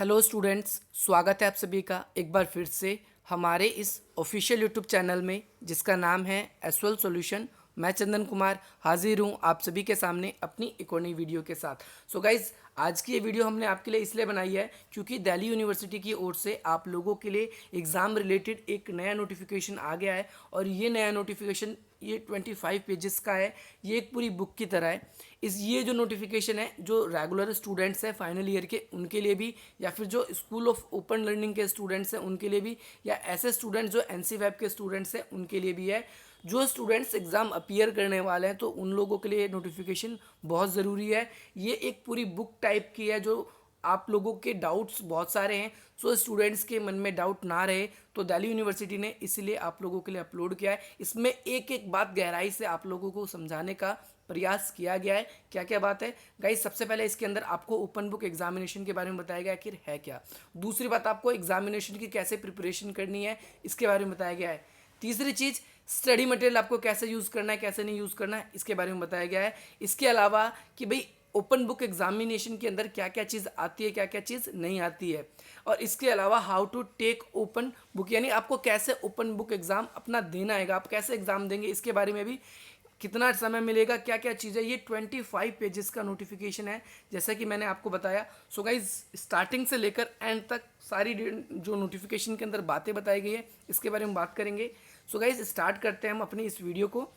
Hello students, स्वागत है आप सभी का एक बार फिर से हमारे इस ऑफिशियल यूट्यूब चैनल में जिसका नाम है एसवेल सॉल्यूशन। मैं चंदन कुमार हाजिर हूँ आप सभी के सामने अपनी एक और नई वीडियो के साथ। सो गाइज, आज की ये वीडियो हमने आपके लिए इसलिए बनाई है क्योंकि दिल्ली यूनिवर्सिटी की ओर से आप लोगों के लिए एग्ज़ाम रिलेटेड एक नया नोटिफिकेशन आ गया है और ये नया नोटिफिकेशन ये 25 पेजेस का है। ये एक पूरी बुक की तरह है। ये जो नोटिफिकेशन है जो रेगुलर स्टूडेंट्स हैं फाइनल ईयर के उनके लिए भी, या फिर जो स्कूल ऑफ ओपन लर्निंग के स्टूडेंट्स हैं उनके लिए भी, या ऐसे स्टूडेंट्स जो एनसी वेब के स्टूडेंट्स हैं उनके लिए भी है। जो स्टूडेंट्स एग्ज़ाम अपीयर करने वाले हैं तो उन लोगों के लिए नोटिफिकेशन बहुत ज़रूरी है। ये एक पूरी बुक टाइप की है जो आप लोगों के डाउट्स बहुत सारे हैं, सो स्टूडेंट्स के मन में डाउट ना रहे तो दिल्ली यूनिवर्सिटी ने इसलिए आप लोगों के लिए अपलोड किया है। इसमें एक एक बात गहराई से आप लोगों को समझाने का प्रयास किया गया है। क्या क्या बात है गाइस? सबसे पहले इसके अंदर आपको ओपन बुक एग्जामिनेशन के बारे में बताया गया कि है क्या। दूसरी बात, आपको एग्जामिनेशन की कैसे प्रिपरेशन करनी है इसके बारे में बताया गया है। तीसरी चीज़, स्टडी मटेरियल आपको कैसे यूज़ करना है कैसे नहीं यूज़ करना है इसके बारे में बताया गया है। इसके अलावा कि भाई ओपन बुक एग्जामिनेशन के अंदर क्या क्या चीज़ आती है क्या क्या चीज़ नहीं आती है, और इसके अलावा how to take open book, यानी आपको कैसे ओपन बुक एग्ज़ाम अपना देना है, आप कैसे एग्ज़ाम देंगे इसके बारे में भी, कितना समय मिलेगा, क्या क्या चीज़ें। ये 25 पेजेस का नोटिफिकेशन है जैसा कि मैंने आपको बताया। सो गाइज, स्टार्टिंग से लेकर एंड तक सारी जो नोटिफिकेशन के अंदर बातें बताई गई है इसके बारे में बात करेंगे। सो गाइज, स्टार्ट करते हैं हम अपनी इस वीडियो को।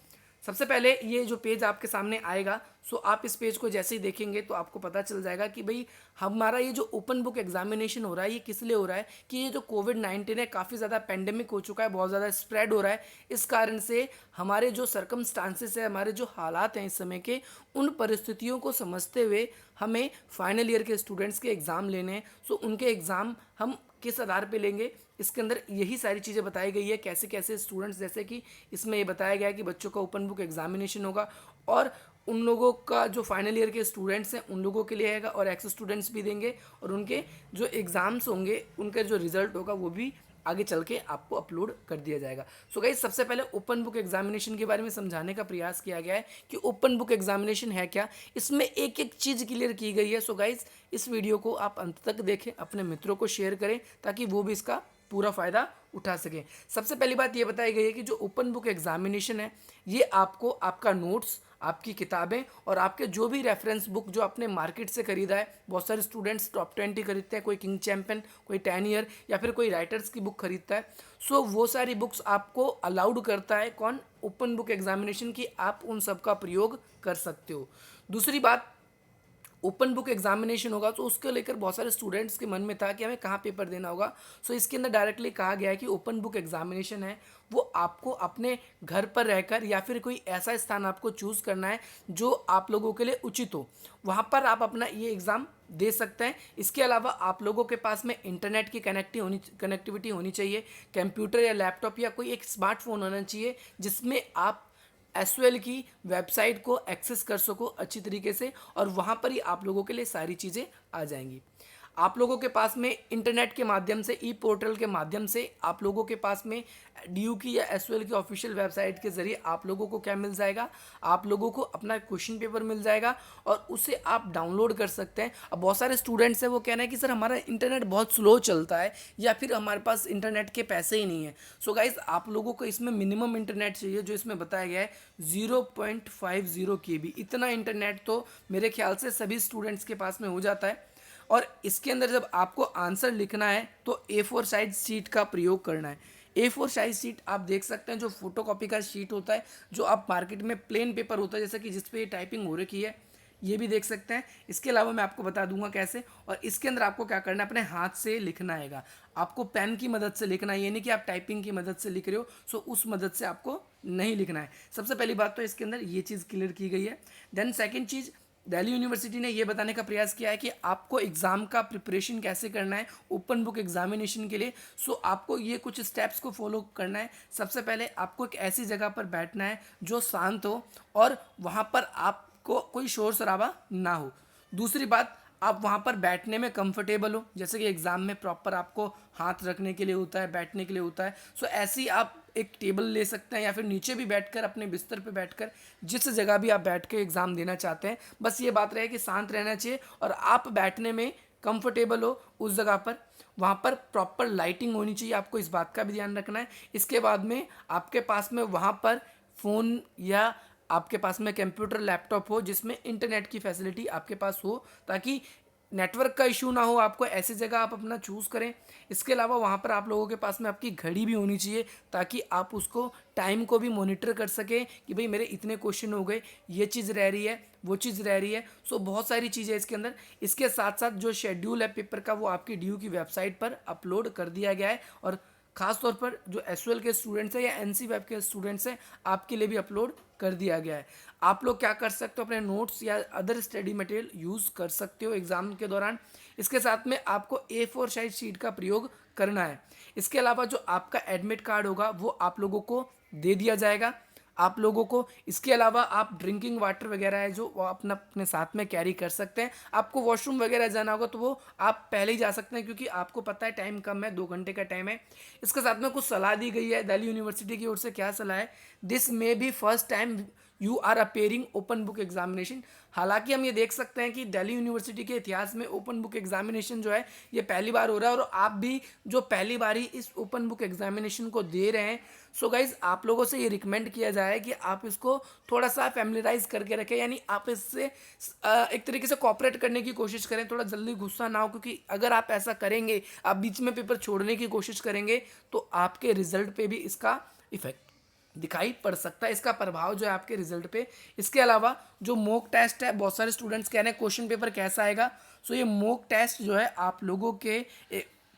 सबसे पहले ये जो पेज आपके सामने आएगा, सो आप इस पेज को जैसे ही देखेंगे तो आपको पता चल जाएगा कि भाई हमारा ये जो ओपन बुक एग्जामिनेशन हो रहा है ये किस लिए हो रहा है कि ये जो कोविड-19 है काफ़ी ज़्यादा पेंडेमिक हो चुका है, बहुत ज़्यादा स्प्रेड हो रहा है। इस कारण से हमारे जो सर्कमस्टांसेस है, हमारे जो हालात हैं इस समय के, उन परिस्थितियों को समझते हुए हमें फाइनल ईयर के स्टूडेंट्स के एग्ज़ाम लेने हैं। सो उनके एग्ज़ाम हम किस आधार पे लेंगे, इसके अंदर यही सारी चीज़ें बताई गई है। कैसे कैसे स्टूडेंट्स, जैसे कि इसमें ये बताया गया है कि बच्चों का ओपन बुक एग्जामिनेशन होगा और उन लोगों का जो फाइनल ईयर के स्टूडेंट्स हैं उन लोगों के लिए आएगा, और एक्स स्टूडेंट्स भी देंगे, और उनके जो एग्ज़ाम्स होंगे उनका जो रिजल्ट होगा वो भी आगे चल के आपको अपलोड कर दिया जाएगा। सो गाइस, सबसे पहले ओपन बुक एग्जामिनेशन के बारे में समझाने का प्रयास किया गया है कि ओपन बुक एग्जामिनेशन है क्या, इसमें एक एक चीज़ क्लियर की गई है। सो गाइस, इस वीडियो को आप अंत तक देखें, अपने मित्रों को शेयर करें ताकि वो भी इसका पूरा फ़ायदा उठा सकें। सबसे पहली बात ये बताई गई है कि जो ओपन बुक एग्जामिनेशन है ये आपको आपका नोट्स, आपकी किताबें और आपके जो भी रेफरेंस बुक जो आपने मार्केट से खरीदा है, बहुत सारे स्टूडेंट्स टॉप 20 खरीदते हैं, कोई किंग चैम्पियन, कोई 10 ईयर या फिर कोई राइटर्स की बुक खरीदता है। सो वो सारी बुक्स आपको अलाउड करता है कौन? ओपन बुक एग्जामिनेशन की, आप उन सब का प्रयोग कर सकते हो। दूसरी बात, ओपन बुक एग्जामिनेशन होगा तो उसको लेकर बहुत सारे स्टूडेंट्स के मन में था कि हमें कहाँ पेपर देना होगा। सो इसके अंदर डायरेक्टली कहा गया है कि ओपन बुक एग्जामिनेशन है वो आपको अपने घर पर रहकर या फिर कोई ऐसा स्थान आपको चूज़ करना है जो आप लोगों के लिए उचित हो, वहाँ पर आप अपना ये एग्ज़ाम दे सकते हैं। इसके अलावा आप लोगों के पास में इंटरनेट की कनेक्टिविटी होनी चाहिए, कंप्यूटर या लैपटॉप या कोई एक स्मार्टफोन होना चाहिए जिसमें आप एसवेल की वेबसाइट को एक्सेस कर सको अच्छी तरीके से, और वहाँ पर ही आप लोगों के लिए सारी चीज़ें आ जाएंगी। आप लोगों के पास में इंटरनेट के माध्यम से, ई पोर्टल के माध्यम से आप लोगों के पास में डीयू की या एसवेल की ऑफिशियल वेबसाइट के ज़रिए आप लोगों को क्या मिल जाएगा, आप लोगों को अपना क्वेश्चन पेपर मिल जाएगा और उसे आप डाउनलोड कर सकते हैं। अब बहुत सारे स्टूडेंट्स हैं वो कह रहे हैं कि सर हमारा इंटरनेट बहुत स्लो चलता है या फिर हमारे पास इंटरनेट के पैसे ही नहीं है। सो गाइज, आप लोगों को इसमें मिनिमम इंटरनेट चाहिए जो इसमें बताया गया है 0.50 KB। इतना इंटरनेट तो मेरे ख्याल से सभी स्टूडेंट्स के पास में हो जाता है। और इसके अंदर जब आपको आंसर लिखना है तो A4 साइज शीट का प्रयोग करना है। A4 साइज शीट आप देख सकते हैं जो फोटोकॉपी का शीट होता है, जो आप मार्केट में प्लेन पेपर होता है जैसे कि जिस पे ये टाइपिंग हो रखी है, ये भी देख सकते हैं। इसके अलावा मैं आपको बता दूंगा कैसे, और इसके अंदर आपको क्या करना है, अपने हाथ से लिखना है। आपको पेन की मदद से लिखना है, ये नहीं कि आप टाइपिंग की मदद से लिख रहे हो, सो उस मदद से आपको नहीं लिखना है। सबसे पहली बात तो इसके अंदर ये चीज़ क्लियर की गई है। देन सेकेंड चीज़, दिल्ली यूनिवर्सिटी ने ये बताने का प्रयास किया है कि आपको एग्ज़ाम का प्रिपरेशन कैसे करना है ओपन बुक एग्जामिनेशन के लिए। सो आपको ये कुछ स्टेप्स को फॉलो करना है। सबसे पहले आपको एक ऐसी जगह पर बैठना है जो शांत हो और वहाँ पर आपको कोई शोर शराबा ना हो। दूसरी बात, आप वहाँ पर बैठने में कंफर्टेबल हो, जैसे कि एग्ज़ाम में प्रॉपर आपको हाथ रखने के लिए होता है, बैठने के लिए होता है। सो ऐसे ही आप एक टेबल ले सकते हैं या फिर नीचे भी बैठकर अपने बिस्तर पे बैठकर, जिस जगह भी आप बैठ के एग्ज़ाम देना चाहते हैं, बस ये बात रहे कि शांत रहना चाहिए और आप बैठने में कंफर्टेबल हो उस जगह पर। वहाँ पर प्रॉपर लाइटिंग होनी चाहिए, आपको इस बात का भी ध्यान रखना है। इसके बाद में आपके पास में वहाँ पर फ़ोन या आपके पास में कंप्यूटर लैपटॉप हो जिसमें इंटरनेट की फैसिलिटी आपके पास हो, ताकि नेटवर्क का इशू ना हो। आपको ऐसी जगह आप अपना चूज़ करें। इसके अलावा वहाँ पर आप लोगों के पास में आपकी घड़ी भी होनी चाहिए, ताकि आप उसको टाइम को भी मॉनिटर कर सकें कि भाई मेरे इतने क्वेश्चन हो गए, ये चीज़ रह रही है, वो चीज़ रह रही है। सो बहुत सारी चीज़ें है इसके अंदर। इसके साथ साथ जो शेड्यूल है पेपर का वो आपकी ड्यू की वेबसाइट पर अपलोड कर दिया गया है, और खास तौर पर जो एसयूएल के स्टूडेंट्स हैं या एनसी वेब के स्टूडेंट्स हैं आपके लिए भी अपलोड कर दिया गया है। आप लोग क्या कर सकते हो, अपने नोट्स या अदर स्टडी मटेरियल यूज़ कर सकते हो एग्जाम के दौरान। इसके साथ में आपको A4 साइज शीट का प्रयोग करना है। इसके अलावा जो आपका एडमिट कार्ड होगा वो आप लोगों को दे दिया जाएगा आप लोगों को। इसके अलावा आप ड्रिंकिंग वाटर वगैरह है जो वो अपना अपने साथ में कैरी कर सकते हैं। आपको वॉशरूम वगैरह जाना होगा तो वो आप पहले ही जा सकते हैं, क्योंकि आपको पता है टाइम कम है, 2 घंटे का टाइम है। इसके साथ में कुछ सलाह दी गई है दिल्ली यूनिवर्सिटी की ओर से। क्या सलाह है? This may be first time you are appearing open book examination. हालांकि हम ये देख सकते हैं कि दिल्ली यूनिवर्सिटी के इतिहास में ओपन बुक एग्जामिनेशन जो है ये पहली बार हो रहा है, और आप भी जो पहली बार ही इस ओपन बुक एग्जामिनेशन को दे रहे हैं। सो गाइज आप लोगों से ये रिकमेंड किया जाए कि आप इसको थोड़ा सा फैमिलियराइज करके रखें, यानी आप इससे एक तरीके से कॉपरेट करने की कोशिश करें, थोड़ा जल्दी गुस्सा ना हो, क्योंकि अगर आप ऐसा करेंगे, आप बीच में पेपर छोड़ने की कोशिश करेंगे तो आपके रिजल्ट पे भी इसका इफेक्ट दिखाई पड़ सकता है, इसका प्रभाव जो है आपके रिजल्ट पे। इसके अलावा जो मॉक टेस्ट है, बहुत सारे स्टूडेंट्स कह रहे हैं क्वेश्चन पेपर कैसा आएगा। सो ये मॉक टेस्ट जो है आप लोगों के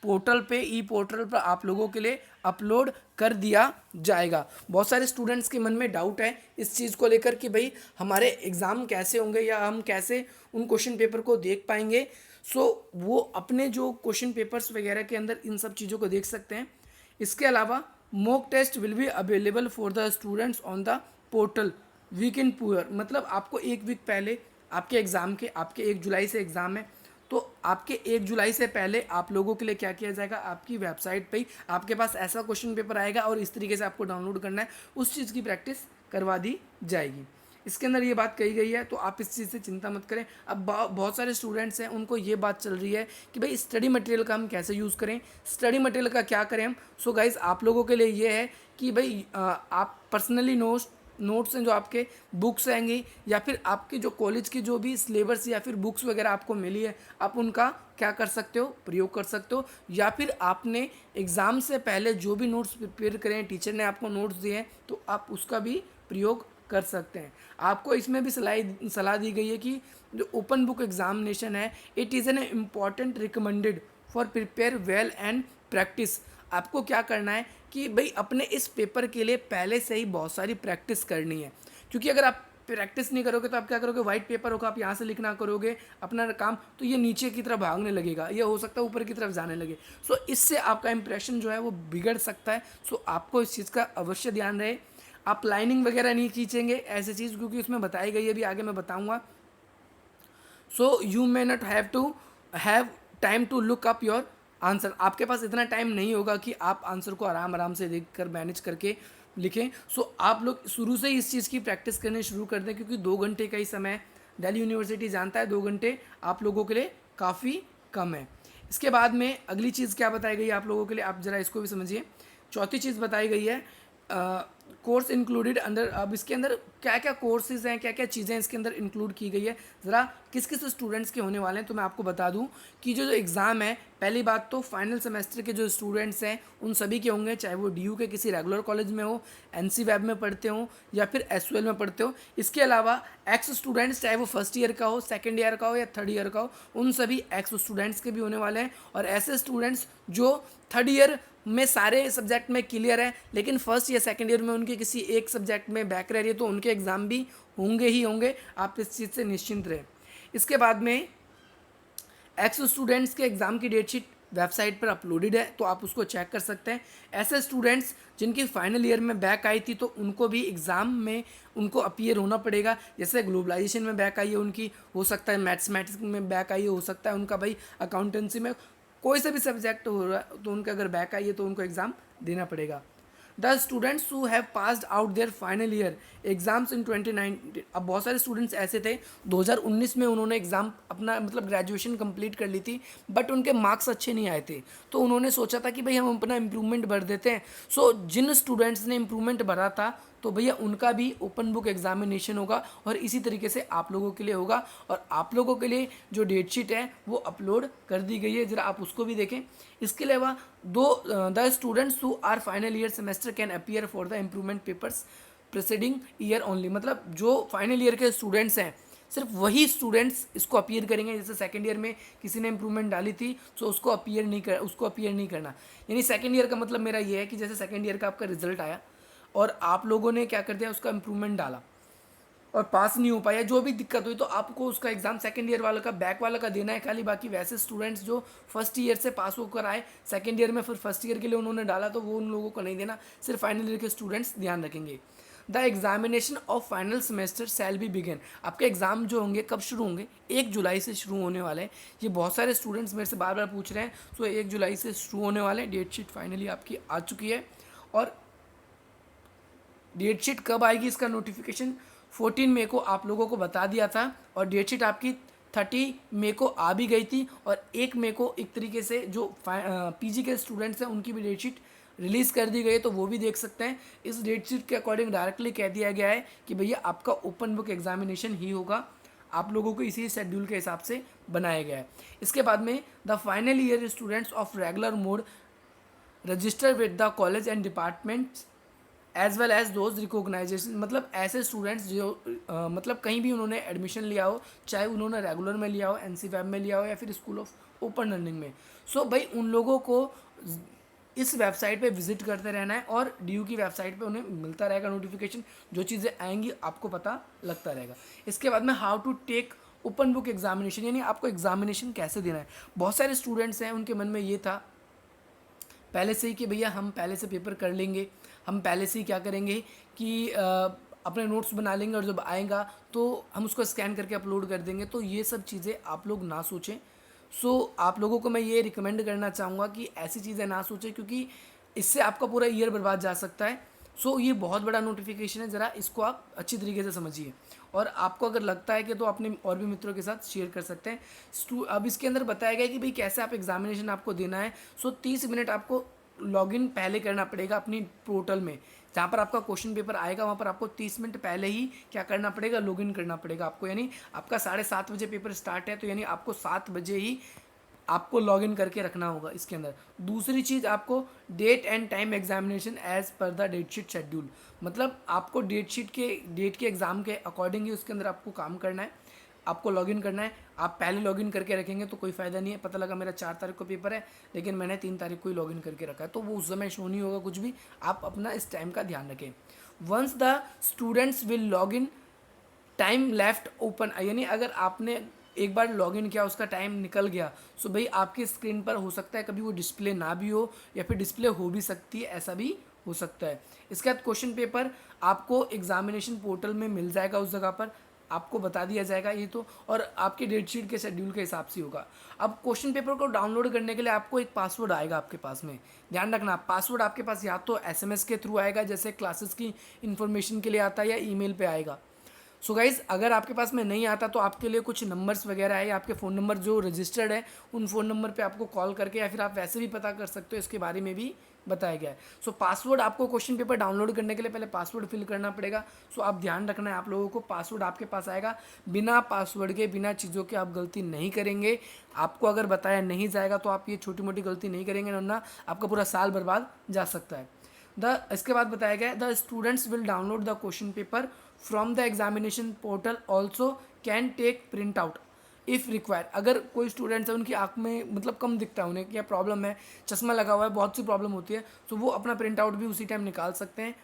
पोर्टल पे, ई पोर्टल पर आप लोगों के लिए अपलोड कर दिया जाएगा। बहुत सारे स्टूडेंट्स के मन में डाउट है इस चीज़ को लेकर कि भाई हमारे एग्ज़ाम कैसे होंगे या हम कैसे उन क्वेश्चन पेपर को देख पाएंगे। सो वो अपने जो क्वेश्चन पेपर्स वगैरह के अंदर इन सब चीज़ों को देख सकते हैं। इसके अलावा mock test will be available for the students on the portal week in poor. मतलब आपको 1 वीक पहले आपके एग्ज़ाम के, आपके 1 जुलाई से एग्ज़ाम है, तो आपके 1 जुलाई से पहले आप लोगों के लिए क्या किया जाएगा, आपकी वेबसाइट पे ही आपके पास ऐसा क्वेश्चन पेपर आएगा और इस तरीके से आपको डाउनलोड करना है, उस चीज़ की प्रैक्टिस करवा दी जाएगी। इसके अंदर ये बात कही गई है, तो आप इस चीज़ से चिंता मत करें। अब बहुत सारे स्टूडेंट्स हैं उनको ये बात चल रही है कि भाई स्टडी मटेरियल का हम कैसे यूज़ करें, स्टडी मटेरियल का क्या करें हम। सो गाइज आप लोगों के लिए ये है कि भाई आप पर्सनली नोट्स हैं जो आपके बुक्स आएंगी, या फिर आपके जो कॉलेज की जो भी सिलेबस या फिर बुक्स वगैरह आपको मिली है, आप उनका क्या कर सकते हो, प्रयोग कर सकते हो। या फिर आपने एग्ज़ाम से पहले जो भी नोट्स प्रिपेयर करें, टीचर ने आपको नोट्स दिए हैं, तो आप उसका भी प्रयोग कर सकते हैं। आपको इसमें भी सलाह दी गई है कि जो ओपन बुक एग्जामिनेशन है, it is an important recommended for prepare well and practice. आपको क्या करना है कि भाई अपने इस पेपर के लिए पहले से ही बहुत सारी प्रैक्टिस करनी है, क्योंकि अगर आप प्रैक्टिस नहीं करोगे तो आप क्या करोगे, वाइट पेपर होगा, आप यहाँ से लिखना करोगे अपना काम, तो ये नीचे की तरफ भागने लगेगा, ये हो सकता है ऊपर की तरफ जाने लगे। सो इससे आपका इंप्रेशन जो है वो बिगड़ सकता है। सो आपको इस चीज़ का अवश्य ध्यान रहे। आप लाइनिंग वगैरह नहीं खींचेंगे ऐसी चीज़, क्योंकि उसमें बताई गई है, भी आगे मैं बताऊंगा। So you may not have time to look up your answer. आपके पास इतना टाइम नहीं होगा कि आप आंसर को आराम आराम से देख कर मैनेज करके लिखें। सो आप लोग शुरू से ही इस चीज़ की प्रैक्टिस करनी शुरू कर दें, क्योंकि 2 घंटे का ही समय है। दिल्ली यूनिवर्सिटी जानता है 2 घंटे आप लोगों के लिए काफ़ी कम है। इसके बाद में अगली चीज़ क्या बताई गई है आप लोगों के लिए, आप ज़रा इसको भी समझिए। चौथी चीज़ बताई गई है कोर्स इंक्लूडेड अंदर। अब इसके अंदर क्या क्या कोर्सेज हैं, क्या क्या चीज़ें इसके अंदर इंक्लूड की गई है, ज़रा किस किस स्टूडेंट्स के होने वाले हैं, तो मैं आपको बता दूं कि जो एग्ज़ाम है, पहली बात तो फाइनल सेमेस्टर के जो स्टूडेंट्स हैं उन सभी के होंगे, चाहे वो DU के किसी रेगुलर कॉलेज में हो, NC वेब में पढ़ते हो या फिर SUL में पढ़ते हो। इसके अलावा एक्स स्टूडेंट्स, चाहे वो फर्स्ट ईयर का हो, सेकेंड ईयर का हो या थर्ड ईयर का हो, उन सभी एक्स स्टूडेंट्स के भी होने वाले हैं। और ऐसे स्टूडेंट्स जो थर्ड ईयर में सारे सब्जेक्ट में क्लियर है, लेकिन फर्स्ट या सेकंड ईयर में उनके किसी एक सब्जेक्ट में बैक रह रही है, तो उनके एग्ज़ाम भी होंगे ही होंगे, आप इस चीज़ से निश्चिंत रहें। इसके बाद में एक्स स्टूडेंट्स के एग्ज़ाम की डेट शीट वेबसाइट पर अपलोडेड है, तो आप उसको चेक कर सकते हैं। ऐसे स्टूडेंट्स जिनकी फाइनल ईयर में बैक आई थी, तो उनको भी एग्ज़ाम में उनको अपीयर होना पड़ेगा। जैसे ग्लोबलाइजेशन में बैक आई है उनकी, हो सकता है मैथमेटिक्स में बैक आई है, हो सकता है उनका भाई अकाउंटेंसी में कोई सा भी सब्जेक्ट हो रहा है, तो उनका अगर बैक आई है तो उनको एग्ज़ाम देना पड़ेगा। The students who have passed out there final year exams इन 2019। अब बहुत सारे स्टूडेंट्स ऐसे थे 2019 में उन्होंने एग्ज़ाम अपना मतलब ग्रेजुएशन कंप्लीट कर ली थी, बट उनके मार्क्स अच्छे नहीं आए थे, तो उन्होंने सोचा था कि भाई हम अपना इम्प्रूवमेंट भर देते हैं। सो जिन स्टूडेंट्स ने इम्प्रूवमेंट भरा था तो भैया उनका भी ओपन बुक एग्जामिनेशन होगा और इसी तरीके से आप लोगों के लिए होगा। और आप लोगों के लिए जो डेट शीट है वो अपलोड कर दी गई है, ज़रा आप उसको भी देखें। इसके अलावा the students who are final year semester can appear for the improvement papers preceding year only. मतलब जो फाइनल ईयर के स्टूडेंट्स हैं सिर्फ वही स्टूडेंट्स इसको अपीयर करेंगे। जैसे सेकंड ईयर में किसी ने इंप्रूवमेंट डाली थी तो उसको अपीयर नहीं करना। यानी सेकंड ईयर का मतलब मेरा ये है कि जैसे सेकंड ईयर का आपका रिजल्ट आया और आप लोगों ने क्या कर दिया, उसका इंप्रूवमेंट डाला और पास नहीं हो पाया, जो भी दिक्कत हुई, तो आपको उसका एग्जाम सेकंड ईयर वाला का बैक वाला का देना है खाली। बाकी वैसे स्टूडेंट्स जो फर्स्ट ईयर से पास होकर आए सेकंड ईयर में फिर फर्स्ट ईयर के लिए उन्होंने डाला तो वो उन लोगों को नहीं देना, सिर्फ फाइनल ईयर के स्टूडेंट्स ध्यान रखेंगे। The examination of final semester shall be begin. आपके एग्जाम जो होंगे कब शुरू होंगे, 1 जुलाई से शुरू होने वाले हैं। ये बहुत सारे स्टूडेंट्स मेरे से बार बार पूछ रहे हैं, सो 1 जुलाई से शुरू होने वाले हैं। डेट शीट फाइनली आपकी आ चुकी है और डेट शीट कब आएगी इसका नोटिफिकेशन 14 मई को आप लोगों को बता दिया था और डेट शीट आपकी 30 मई को आ भी गई थी। और 1 मई को एक तरीके से जो पीजी के स्टूडेंट्स हैं उनकी भी डेट शीट रिलीज़ कर दी गई है, तो वो भी देख सकते हैं। इस डेट शीट के अकॉर्डिंग डायरेक्टली कह दिया गया है कि भैया आपका ओपन बुक एग्जामिनेशन ही होगा, आप लोगों को इसी शेड्यूल के हिसाब से बनाया गया है। इसके बाद में the final year students of regular mode register with the college and departments as well as those recognition. मतलब ऐसे स्टूडेंट्स जो मतलब कहीं भी उन्होंने एडमिशन लिया हो, चाहे उन्होंने रेगुलर में लिया हो, एनसी फैब में लिया हो या फिर स्कूल ऑफ ओपन लर्निंग में, सो भाई उन लोगों को इस वेबसाइट पे विजिट करते रहना है और डीयू की वेबसाइट पे उन्हें मिलता रहेगा नोटिफिकेशन, जो चीज़ें आएंगी आपको पता लगता रहेगा। इसके बाद में how to take open book examination, यानी आपको एग्जामिनेशन कैसे देना है। बहुत सारे स्टूडेंट्स हैं उनके मन में ये था पहले से ही कि भैया हम पहले से पेपर कर लेंगे, हम पहले से ही क्या करेंगे कि अपने नोट्स बना लेंगे और जब आएगा तो हम उसको स्कैन करके अपलोड कर देंगे। तो ये सब चीज़ें आप लोग ना सोचें। सो आप लोगों को मैं ये रिकमेंड करना चाहूँगा कि ऐसी चीज़ें ना सोचें, क्योंकि इससे आपका पूरा ईयर बर्बाद जा सकता है। सो ये बहुत बड़ा नोटिफिकेशन है, ज़रा इसको आप अच्छी तरीके से समझिए और आपको अगर लगता है कि तो अपने और भी मित्रों के साथ शेयर कर सकते हैं। अब इसके अंदर बताया गया कि भाई कैसे आप एग्जामिनेशन आपको देना है। सो 30 मिनट आपको लॉगिन पहले करना पड़ेगा अपनी पोर्टल में, जहाँ पर आपका क्वेश्चन पेपर आएगा वहाँ पर आपको 30 मिनट पहले ही क्या करना पड़ेगा, लॉगिन करना पड़ेगा आपको। यानी आपका 7:30 बजे पेपर स्टार्ट है, तो यानी आपको 7 बजे ही आपको लॉगिन करके रखना होगा इसके अंदर। दूसरी चीज़, आपको date and time examination as per the date sheet schedule. मतलब आपको डेट के एग्ज़ाम के अकॉर्डिंग ही उसके अंदर आपको काम करना है, आपको लॉगिन करना है। आप पहले लॉगिन करके रखेंगे तो कोई फ़ायदा नहीं है। पता लगा मेरा 4 तारीख को पेपर है लेकिन मैंने 3 तारीख को ही लॉगिन करके रखा है, तो वो उस समय शो नहीं होगा कुछ भी। आप अपना इस टाइम का ध्यान रखें। Once the students will log in time left open, यानी अगर आपने एक बार लॉगिन किया उसका टाइम निकल गया, सो भाई आपकी स्क्रीन पर हो सकता है कभी वो डिस्प्ले ना भी हो या फिर डिस्प्ले हो भी सकती है, ऐसा भी हो सकता है। इसके बाद क्वेश्चन पेपर आपको एग्जामिनेशन पोर्टल में मिल जाएगा, उस जगह पर आपको बता दिया जाएगा ये तो, और आपके डेट शीट के शेड्यूल के हिसाब से होगा। अब क्वेश्चन पेपर को डाउनलोड करने के लिए आपको एक पासवर्ड आएगा आपके पास में, ध्यान रखना। पासवर्ड आपके पास या तो एसएमएस के थ्रू आएगा, जैसे क्लासेस की इन्फॉर्मेशन के लिए आता है, या ईमेल पे आएगा। सो गाइज़, अगर आपके पास में नहीं आता तो आपके लिए कुछ नंबर्स वगैरह है, या आपके फ़ोन नंबर जो रजिस्टर्ड है उन फ़ोन नंबर पे आपको कॉल करके या फिर आप वैसे भी पता कर सकते हो, इसके बारे में भी बताया गया है। सो पासवर्ड, आपको क्वेश्चन पेपर डाउनलोड करने के लिए पहले पासवर्ड फिल करना पड़ेगा। सो आप ध्यान रखना है आप लोगों को, पासवर्ड आपके पास आएगा। बिना पासवर्ड के, बिना चीज़ों के आप गलती नहीं करेंगे। आपको अगर बताया नहीं जाएगा तो आप ये छोटी मोटी गलती नहीं करेंगे, वरना आपका पूरा साल बर्बाद जा सकता है। इसके बाद बताया गया है the students will download the question paper from the examination portal, also can take print out if require. अगर कोई स्टूडेंट्स है उनकी आँख में मतलब कम दिखता है, उन्हें क्या प्रॉब्लम है, चश्मा लगा हुआ है, बहुत सी प्रॉब्लम होती है, तो वो अपना प्रिंट आउट भी उसी टाइम निकाल सकते हैं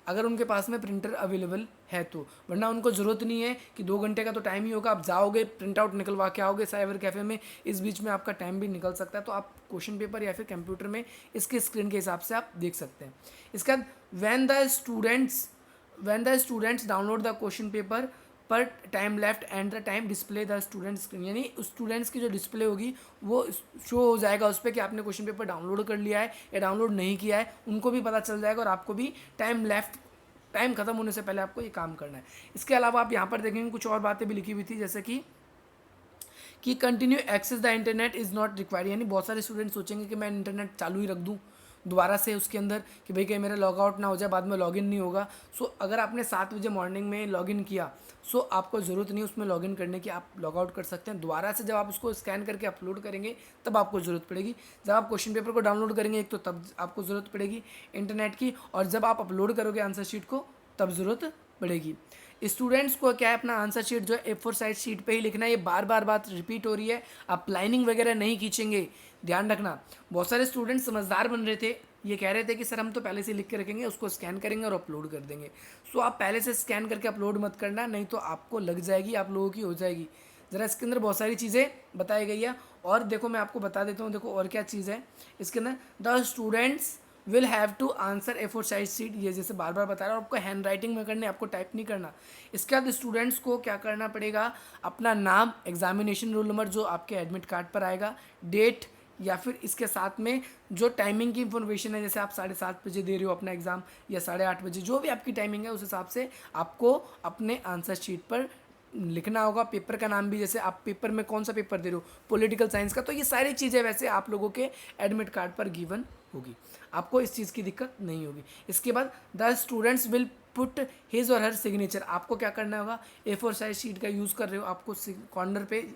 अगर उनके पास में प्रिंटर अवेलेबल है तो। वरना उनको ज़रूरत नहीं है कि 2 घंटे का तो टाइम ही होगा, आप जाओगे प्रिंट आउट निकलवा के आओगे साइबर कैफ़े में, इस बीच में आपका टाइम भी निकल सकता है। तो आप क्वेश्चन पेपर या फिर कंप्यूटर में इसके स्क्रीन के हिसाब से आप देख सकते हैं। इसके बाद when the students download the question paper पर time left and the time display the student screen, यानी स्टूडेंट्स की जो डिस्प्ले होगी वो शो हो जाएगा उस पर कि आपने क्वेश्चन पेपर डाउनलोड कर लिया है या डाउनलोड नहीं किया है, उनको भी पता चल जाएगा और आपको भी टाइम खत्म होने से पहले आपको ये काम करना है। इसके अलावा आप यहाँ पर देखेंगे कुछ और बातें भी लिखी हुई थी, जैसे कि continue access the internet is not required, यानी बहुत सारे स्टूडेंट सोचेंगे कि मैं इंटरनेट चालू ही रख दूँ दोबारा से उसके अंदर कि भाई कहीं मेरा लॉग आउट ना हो जाए, बाद में लॉगिन नहीं होगा। सो अगर आपने 7 बजे मॉर्निंग में लॉगिन किया, सो आपको ज़रूरत नहीं उसमें लॉगिन करने की, आप लॉग आउट कर सकते हैं। दोबारा से जब आप उसको स्कैन करके अपलोड करेंगे तब आपको ज़रूरत पड़ेगी। जब आप क्वेश्चन पेपर को डाउनलोड करेंगे एक तो तब आपको ज़रूरत पड़ेगी इंटरनेट की, और जब आप अपलोड करोगे आंसर शीट को तब ज़रूरत पड़ेगी। स्टूडेंट्स को क्या है, अपना आंसर शीट जो है A4 साइज शीट पे ही लिखना है। ये बार बार बात रिपीट हो रही है, आप लाइनिंग वगैरह नहीं खींचेंगे, ध्यान रखना। बहुत सारे स्टूडेंट्स समझदार बन रहे थे, ये कह रहे थे कि सर हम तो पहले से लिख के रखेंगे, उसको स्कैन करेंगे और अपलोड कर देंगे। सो आप पहले से स्कैन करके अपलोड मत करना, नहीं तो आपको लग जाएगी, आप लोगों की हो जाएगी। ज़रा इसके अंदर बहुत सारी चीज़ें बताई गई है। और देखो मैं आपको बता देता हूँ, देखो और क्या चीज़ है इसके अंदर। The students will have to answer A4 size sheet, ये जैसे बार बार बता रहा हूँ, आपको हैंड राइटिंग में करने, आपको टाइप नहीं करना। इसके बाद स्टूडेंट्स को क्या करना पड़ेगा, अपना नाम, एग्जामिनेशन रोल नंबर जो आपके एडमिट कार्ड पर आएगा, डेट, या फिर इसके साथ में जो टाइमिंग की इन्फॉर्मेशन है, जैसे आप 7:30 बजे दे रहे हो अपना एग्ज़ाम या 8:30 बजे, जो भी आपकी टाइमिंग है उस हिसाब से आपको अपने आंसर शीट पर लिखना होगा। पेपर का नाम भी, जैसे आप पेपर में कौन सा पेपर दे रहे हो, पॉलिटिकल साइंस का, तो ये सारी चीज़ें वैसे आप लोगों के एडमिट कार्ड पर गिवन होगी, आपको इस चीज़ की दिक्कत नहीं होगी। इसके बाद the students will put his और हर सिग्नेचर, आपको क्या करना होगा, A4 साइज शीट का यूज़ कर रहे हो, आपको कॉर्नर पे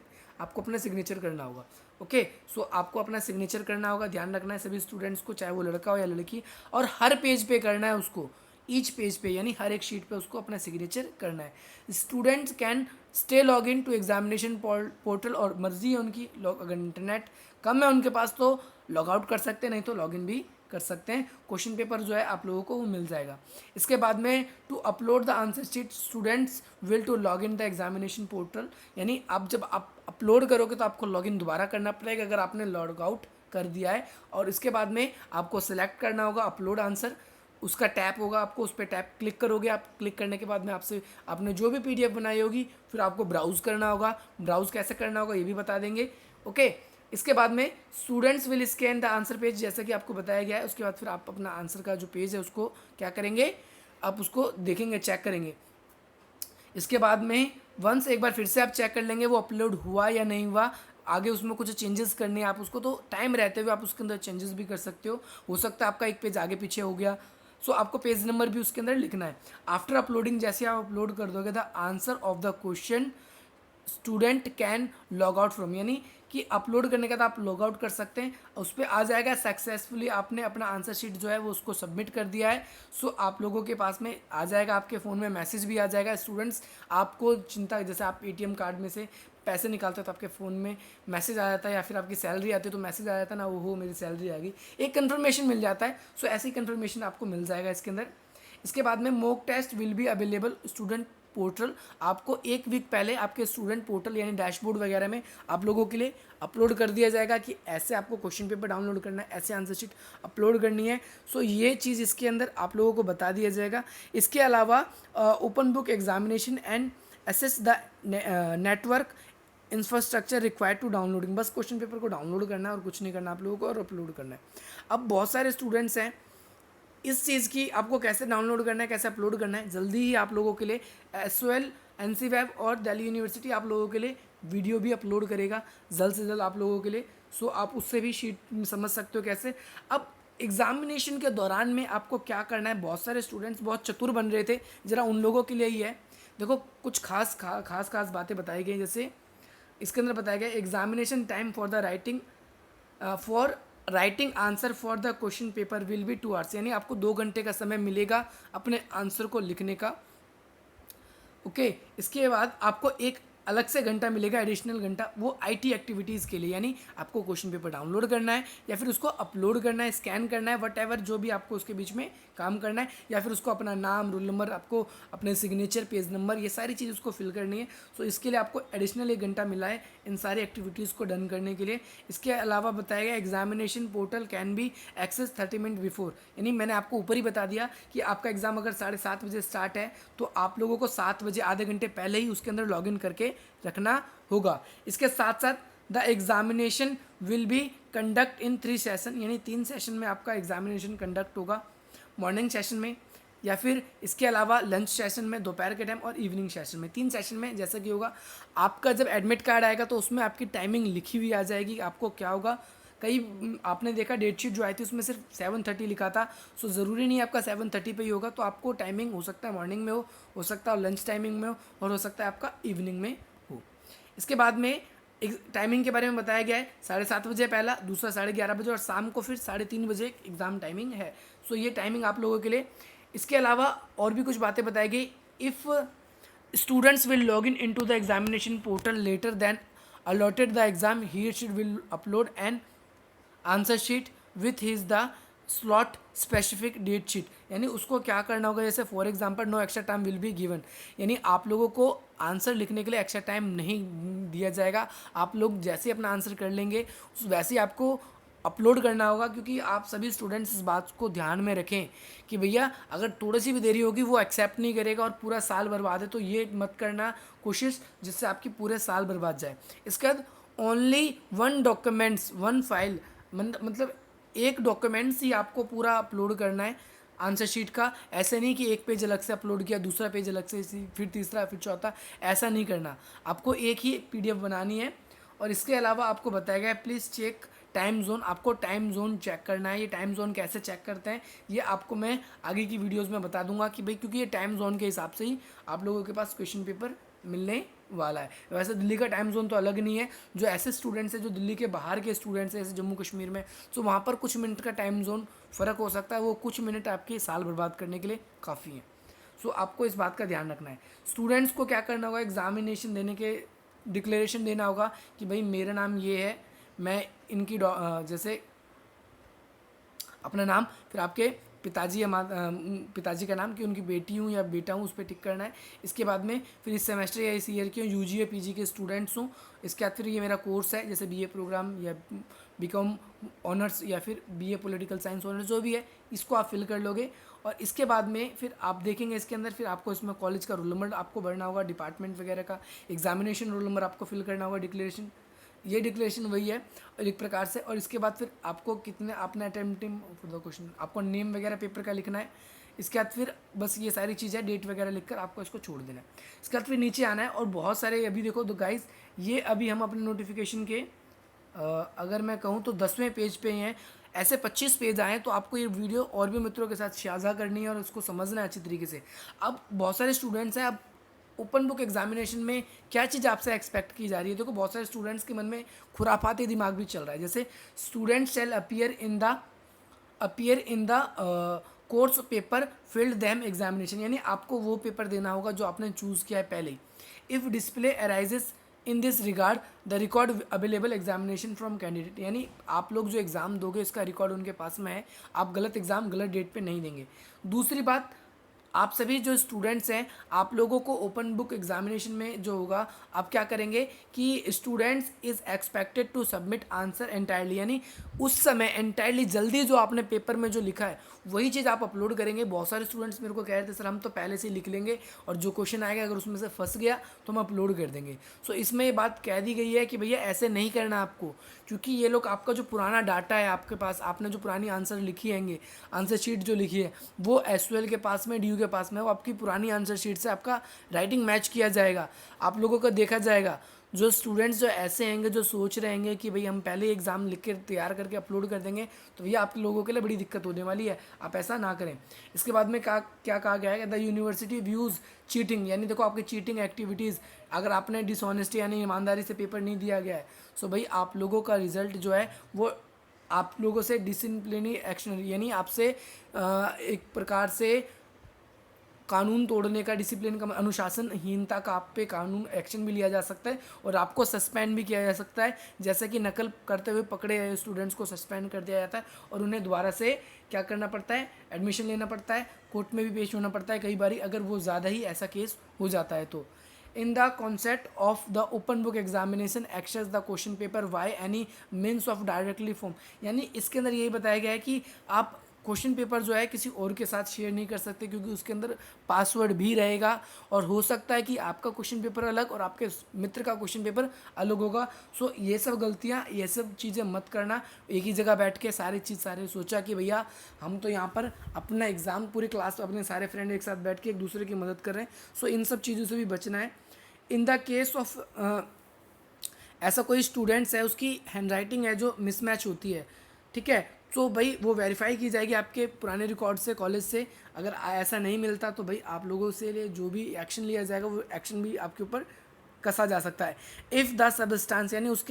आपको अपना सिग्नेचर करना होगा। ओके, सो आपको अपना सिग्नेचर करना होगा, ध्यान रखना है सभी स्टूडेंट्स को, चाहे वो लड़का हो या लड़की, और हर पेज पे करना है उसको, ईच पेज पे, यानी हर एक शीट पे उसको अपना सिग्नेचर करना है। Students can stay log in to examination portal, और मर्जी है उनकी, अगर इंटरनेट कम है उनके पास तो लॉग आउट कर सकते हैं, नहीं तो लॉग इन भी कर सकते हैं। क्वेश्चन पेपर जो है आप लोगों को वो मिल जाएगा। इसके बाद में to upload the answer sheet students will to log in the examination portal, यानी आप जब आप अपलोड करोगे तो आपको लॉग इन दोबारा करना पड़ेगा अगर आपने लॉग आउट कर दिया है। और इसके बाद में आपको सेलेक्ट करना होगा अपलोड आंसर, उसका टैप होगा, आपको उस पर टैप क्लिक करोगे, आप क्लिक करने के बाद में आपसे आपने जो भी PDF बनाई होगी फिर आपको ब्राउज़ करना होगा। ब्राउज़ कैसे करना होगा ये भी बता देंगे। ओके, इसके बाद में students will scan the answer page, जैसा कि आपको बताया गया है। उसके बाद फिर आप अपना आंसर का जो पेज है उसको क्या करेंगे, आप उसको देखेंगे, चेक करेंगे। इसके बाद में वंस एक बार फिर से आप चेक कर लेंगे वो अपलोड हुआ या नहीं हुआ, आगे उसमें कुछ चेंजेस करने हैं आप उसको, तो टाइम रहते हुए आप उसके अंदर चेंजेस भी कर सकते हो सकता है आपका एक पेज आगे पीछे हो गया, सो आपको पेज नंबर भी उसके अंदर लिखना है। आफ्टर अपलोडिंग, जैसे आप अपलोड कर दोगे, the answer of the question student can log out from, यानी कि अपलोड करने के बाद आप लॉग आउट कर सकते हैं, उस पर आ जाएगा सक्सेसफुली आपने अपना आंसर शीट जो है वो उसको सबमिट कर दिया है। सो आप लोगों के पास में आ जाएगा, आपके फ़ोन में मैसेज भी आ जाएगा। स्टूडेंट्स आपको चिंता, जैसे आप ATM कार्ड में से पैसे निकालते हो तो आपके फ़ोन में मैसेज आ जाता है, या फिर आपकी सैलरी आती है तो मैसेज आ जाता है ना, वो हो मेरी सैलरी आ गई, एक कन्फर्मेशन मिल जाता है। सो ऐसी कन्फर्मेशन आपको मिल जाएगा इसके अंदर। इसके बाद में mock test will be available student portal, आपको एक वीक पहले आपके स्टूडेंट पोर्टल यानी डैशबोर्ड वगैरह में आप लोगों के लिए अपलोड कर दिया जाएगा कि ऐसे आपको क्वेश्चन पेपर डाउनलोड करना है, ऐसे आंसर शीट अपलोड करनी है। सो ये चीज़ इसके अंदर आप लोगों को बता दिया जाएगा। इसके अलावा open book examination and assess the network infrastructure required to downloading, बस क्वेश्चन पेपर को डाउनलोड करना है और कुछ नहीं करना आप लोगों को, और अपलोड करना है। अब बहुत सारे स्टूडेंट्स हैं, इस चीज़ की आपको कैसे डाउनलोड करना है, कैसे अपलोड करना है, जल्दी ही आप लोगों के लिए SOL, NC वेब और दिल्ली यूनिवर्सिटी आप लोगों के लिए वीडियो भी अपलोड करेगा जल्द से जल्द आप लोगों के लिए। सो आप उससे भी शीट समझ सकते हो कैसे। अब एग्जामिनेशन के दौरान में आपको क्या करना है, बहुत सारे स्टूडेंट्स बहुत चतुर बन रहे थे, ज़रा उन लोगों के लिए ही है। देखो कुछ खास बातें बताई गई, जैसे इसके अंदर बताया गया examination time for the writing answer for the question paper will be 2 hours, यानी आपको 2 घंटे का समय मिलेगा अपने आंसर को लिखने का। ओके, इसके बाद आपको एक अलग से घंटा मिलेगा, एडिशनल घंटा, वो IT एक्टिविटीज़ के लिए, यानी आपको क्वेश्चन पेपर डाउनलोड करना है या फिर उसको अपलोड करना है, स्कैन करना है, वट जो भी आपको उसके बीच में काम करना है, या फिर उसको अपना नाम, रोल नंबर, आपको अपने सिग्नेचर, पेज नंबर, ये सारी चीज़ उसको फिल करनी है। सो इसके लिए आपको एडिशनल 1 घंटा मिला है इन सारी एक्टिविटीज़ को डन करने के लिए। इसके अलावा बताया गया examination portal can be access 30 minute before, यानी मैंने आपको ऊपर ही बता दिया कि आपका एग्ज़ाम अगर 7:30 बजे स्टार्ट है तो आप लोगों को 7 बजे आधे घंटे पहले ही उसके अंदर लॉगिन करके रखना होगा। इसके साथ साथ the examination will be conduct in 3 session, यानी 3 सेशन में आपका एग्जामिनेशन कंडक्ट होगा, मॉर्निंग सेशन में या फिर इसके अलावा लंच सेशन में, दोपहर के टाइम और इवनिंग सेशन में। 3 सेशन में जैसा कि होगा, आपका जब एडमिट कार्ड आएगा तो उसमें आपकी टाइमिंग लिखी हुई आ जाएगी। आपको क्या होगा, कई आपने देखा डेटशीट जो आई थी उसमें सिर्फ 7:30 लिखा था, सो ज़रूरी नहीं आपका 7:30 पे ही होगा। तो आपको टाइमिंग हो सकता है मॉर्निंग में हो सकता है लंच टाइमिंग में हो सकता है आपका इवनिंग में हो। इसके बाद में एक टाइमिंग के बारे में बताया गया है, 7:30 बजे पहला, दूसरा 11:30 बजे और शाम को फिर 3:30 बजे एग्ज़ाम टाइमिंग है। सो ये टाइमिंग आप लोगों के लिए। इसके अलावा और भी कुछ बातें बताई गई। If students will log in to the examination portal later then allotted the exam, he should will upload an answer sheet with his the slot specific date sheet, यानी उसको क्या करना होगा, जैसे for example no extra time will be given, यानी आप लोगों को आंसर लिखने के लिए एक्स्ट्रा टाइम नहीं दिया जाएगा। आप लोग जैसे ही अपना आंसर कर लेंगे वैसे ही आपको अपलोड करना होगा, क्योंकि आप सभी स्टूडेंट्स इस बात को ध्यान में रखें कि भैया अगर थोड़ी सी भी देरी होगी वो एक्सेप्ट नहीं करेगा और पूरा साल बर्बाद है। तो ये मत करना कोशिश जिससे आपकी पूरे साल बर्बाद जाए। इसके बाद ओनली 1 डॉक्यूमेंट्स 1 फाइल, मतलब एक डॉक्यूमेंट्स ही आपको पूरा अपलोड करना है आंसर शीट का। ऐसे नहीं कि एक पेज अलग से अपलोड किया, दूसरा पेज अलग से, फिर तीसरा, फिर चौथा, ऐसा नहीं करना। आपको एक ही PDF बनानी है। और इसके अलावा आपको बताया गया है प्लीज़ चेक टाइम जोन, आपको टाइम जोन चेक करना है। ये टाइम जोन कैसे चेक करते हैं ये आपको मैं आगे की वीडियोज़ में बता दूंगा कि भाई, क्योंकि ये टाइम जोन के हिसाब से ही आप लोगों के पास क्वेश्चन पेपर मिलने वाला है। वैसे दिल्ली का टाइम जोन तो अलग नहीं है। जो ऐसे स्टूडेंट्स हैं जो दिल्ली के बाहर के स्टूडेंट्स हैं, जैसे जम्मू कश्मीर में, तो वहाँ पर कुछ मिनट का टाइम जोन फ़र्क हो सकता है। वो कुछ मिनट आपके साल बर्बाद करने के लिए काफ़ी हैं। सो आपको इस बात का ध्यान रखना है। स्टूडेंट्स को क्या करना होगा, एग्जामिनेशन देने के डिक्लेरेशन देना होगा कि भाई मेरा नाम ये है, मैं इनकी जैसे अपना नाम, फिर आपके पिताजी का नाम कि उनकी बेटी हूँ या बेटा हूँ, उस पर टिक करना है। इसके बाद में फिर इस सेमेस्टर या इस ईयर के UG या PG के स्टूडेंट्स हूँ। इसके बाद फिर ये मेरा कोर्स है, जैसे BA प्रोग्राम या BCom ऑनर्स या फिर BA पॉलिटिकल साइंस ऑनर्स, जो भी है इसको आप फिल कर लोगे। और इसके बाद में फिर आप देखेंगे इसके अंदर फिर आपको इसमें कॉलेज का रोल नंबर आपको भरना होगा, डिपार्टमेंट वगैरह का एग्जामिनेशन रोल नंबर आपको फिल करना होगा, डिक्लेरेशन, ये डिक्लेरेशन वही है और एक प्रकार से। और इसके बाद फिर आपको कितने आपने अटेम्प्टिंग फॉर द क्वेश्चन, आपको नेम वगैरह पेपर का लिखना है। इसके बाद फिर बस ये सारी चीज़ें डेट वगैरह लिखकर आपको इसको छोड़ देना है। इसके बाद फिर नीचे आना है और बहुत सारे अभी देखो तो गाइस, ये अभी हम अपने नोटिफिकेशन के अगर मैं कहूँ तो 10वें पेज पे ही हैं। ऐसे 25 पेज आए तो आपको ये वीडियो और भी मित्रों के साथ साझा करनी है और उसको समझना है अच्छी तरीके से। अब बहुत सारे स्टूडेंट्स हैं, अब ओपन बुक एग्जामिनेशन में क्या चीज़ आपसे एक्सपेक्ट की जा रही है। देखो बहुत सारे स्टूडेंट्स के मन में खुराफाती दिमाग भी चल रहा है, जैसे students shall appear in the course paper filled them examination, यानी आपको वो पेपर देना होगा जो आपने चूज़ किया है पहले ही। If display arises in this regard the record available examination from candidate, यानी आप लोग जो एग्ज़ाम दोगे इसका रिकॉर्ड उनके पास में है, आप गलत एग्ज़ाम गलत डेट पे नहीं देंगे। दूसरी बात, आप सभी जो स्टूडेंट्स हैं, आप लोगों को ओपन बुक एग्जामिनेशन में जो होगा, आप क्या करेंगे कि students is expected to submit answer entirely, यानी उस समय एंटायरली जल्दी जो आपने पेपर में जो लिखा है वही चीज़ आप अपलोड करेंगे। बहुत सारे स्टूडेंट्स मेरे को कह रहे थे सर हम तो पहले से ही लिख लेंगे और जो क्वेश्चन आएगा अगर उसमें से फंस गया तो हम अपलोड कर देंगे। सो इसमें ये बात कह दी गई है कि भैया ऐसे नहीं करना आपको, क्योंकि ये लोग आपका जो पुराना डाटा है आपके पास, आपने जो पुरानी आंसर लिखी हैंगे, आंसर शीट जो लिखी है वो SUL के पास में, DU के पास में, वो आपकी पुरानी आंसर शीट से आपका राइटिंग मैच किया जाएगा, आप लोगों का देखा जाएगा। जो स्टूडेंट्स जो ऐसे हैंगे जो सोच रहे हैंगे कि भाई हम पहले एग्ज़ाम लिख के तैयार करके अपलोड कर देंगे, तो भैया आप लोगों के लिए बड़ी दिक्कत होने वाली है, आप ऐसा ना करें। इसके बाद में क्या कहा गया है, द यूनिवर्सिटी व्यूज़ चीटिंग, यानी देखो आपकी चीटिंग एक्टिविटीज़, अगर आपने डिसऑनेस्टी यानी ईमानदारी से पेपर नहीं दिया गया है, सो भाई आप लोगों का रिजल्ट जो है वो आप लोगों से डिसिप्लिनरी एक्शन, यानी आपसे एक प्रकार से कानून तोड़ने का, डिसिप्लिन का, अनुशासनहीनता का आप पे कानून एक्शन भी लिया जा सकता है और आपको सस्पेंड भी किया जा सकता है। जैसे कि नकल करते हुए पकड़े गए स्टूडेंट्स को सस्पेंड कर दिया जाता है और उन्हें दोबारा से क्या करना पड़ता है, एडमिशन लेना पड़ता है, कोर्ट में भी पेश होना पड़ता है कई बार अगर वो ज़्यादा ही ऐसा केस हो जाता है तो। In the concept of the open book examination access the question paper by any means of directly form. यानी इसके अंदर यही बताया गया है कि आप क्वेश्चन पेपर जो है किसी और के साथ शेयर नहीं कर सकते, क्योंकि उसके अंदर पासवर्ड भी रहेगा और हो सकता है कि आपका क्वेश्चन पेपर अलग और आपके मित्र का क्वेश्चन पेपर अलग होगा। सो ये सब गलतियाँ, ये सब चीज़ें मत करना। एक ही जगह बैठ के सारे सोचा कि भैया हम तो यहाँ पर अपना एग्ज़ाम पूरी क्लास अपने सारे फ्रेंड एक साथ बैठ के एक दूसरे की मदद कर रहे हैं। सो इन सब चीज़ों से भी बचना है। इन द केस ऑफ ऐसा कोई स्टूडेंट्स है उसकी हैंडराइटिंग है जो मिसमैच होती है, ठीक है, तो भाई वो वेरीफाई की जाएगी आपके पुराने रिकॉर्ड से, कॉलेज से। अगर ऐसा नहीं मिलता तो भाई आप लोगों से जो भी एक्शन लिया जाएगा वो एक्शन भी आपके ऊपर कसा जा सकता है। इफ़ द सबस्टांस यानी उस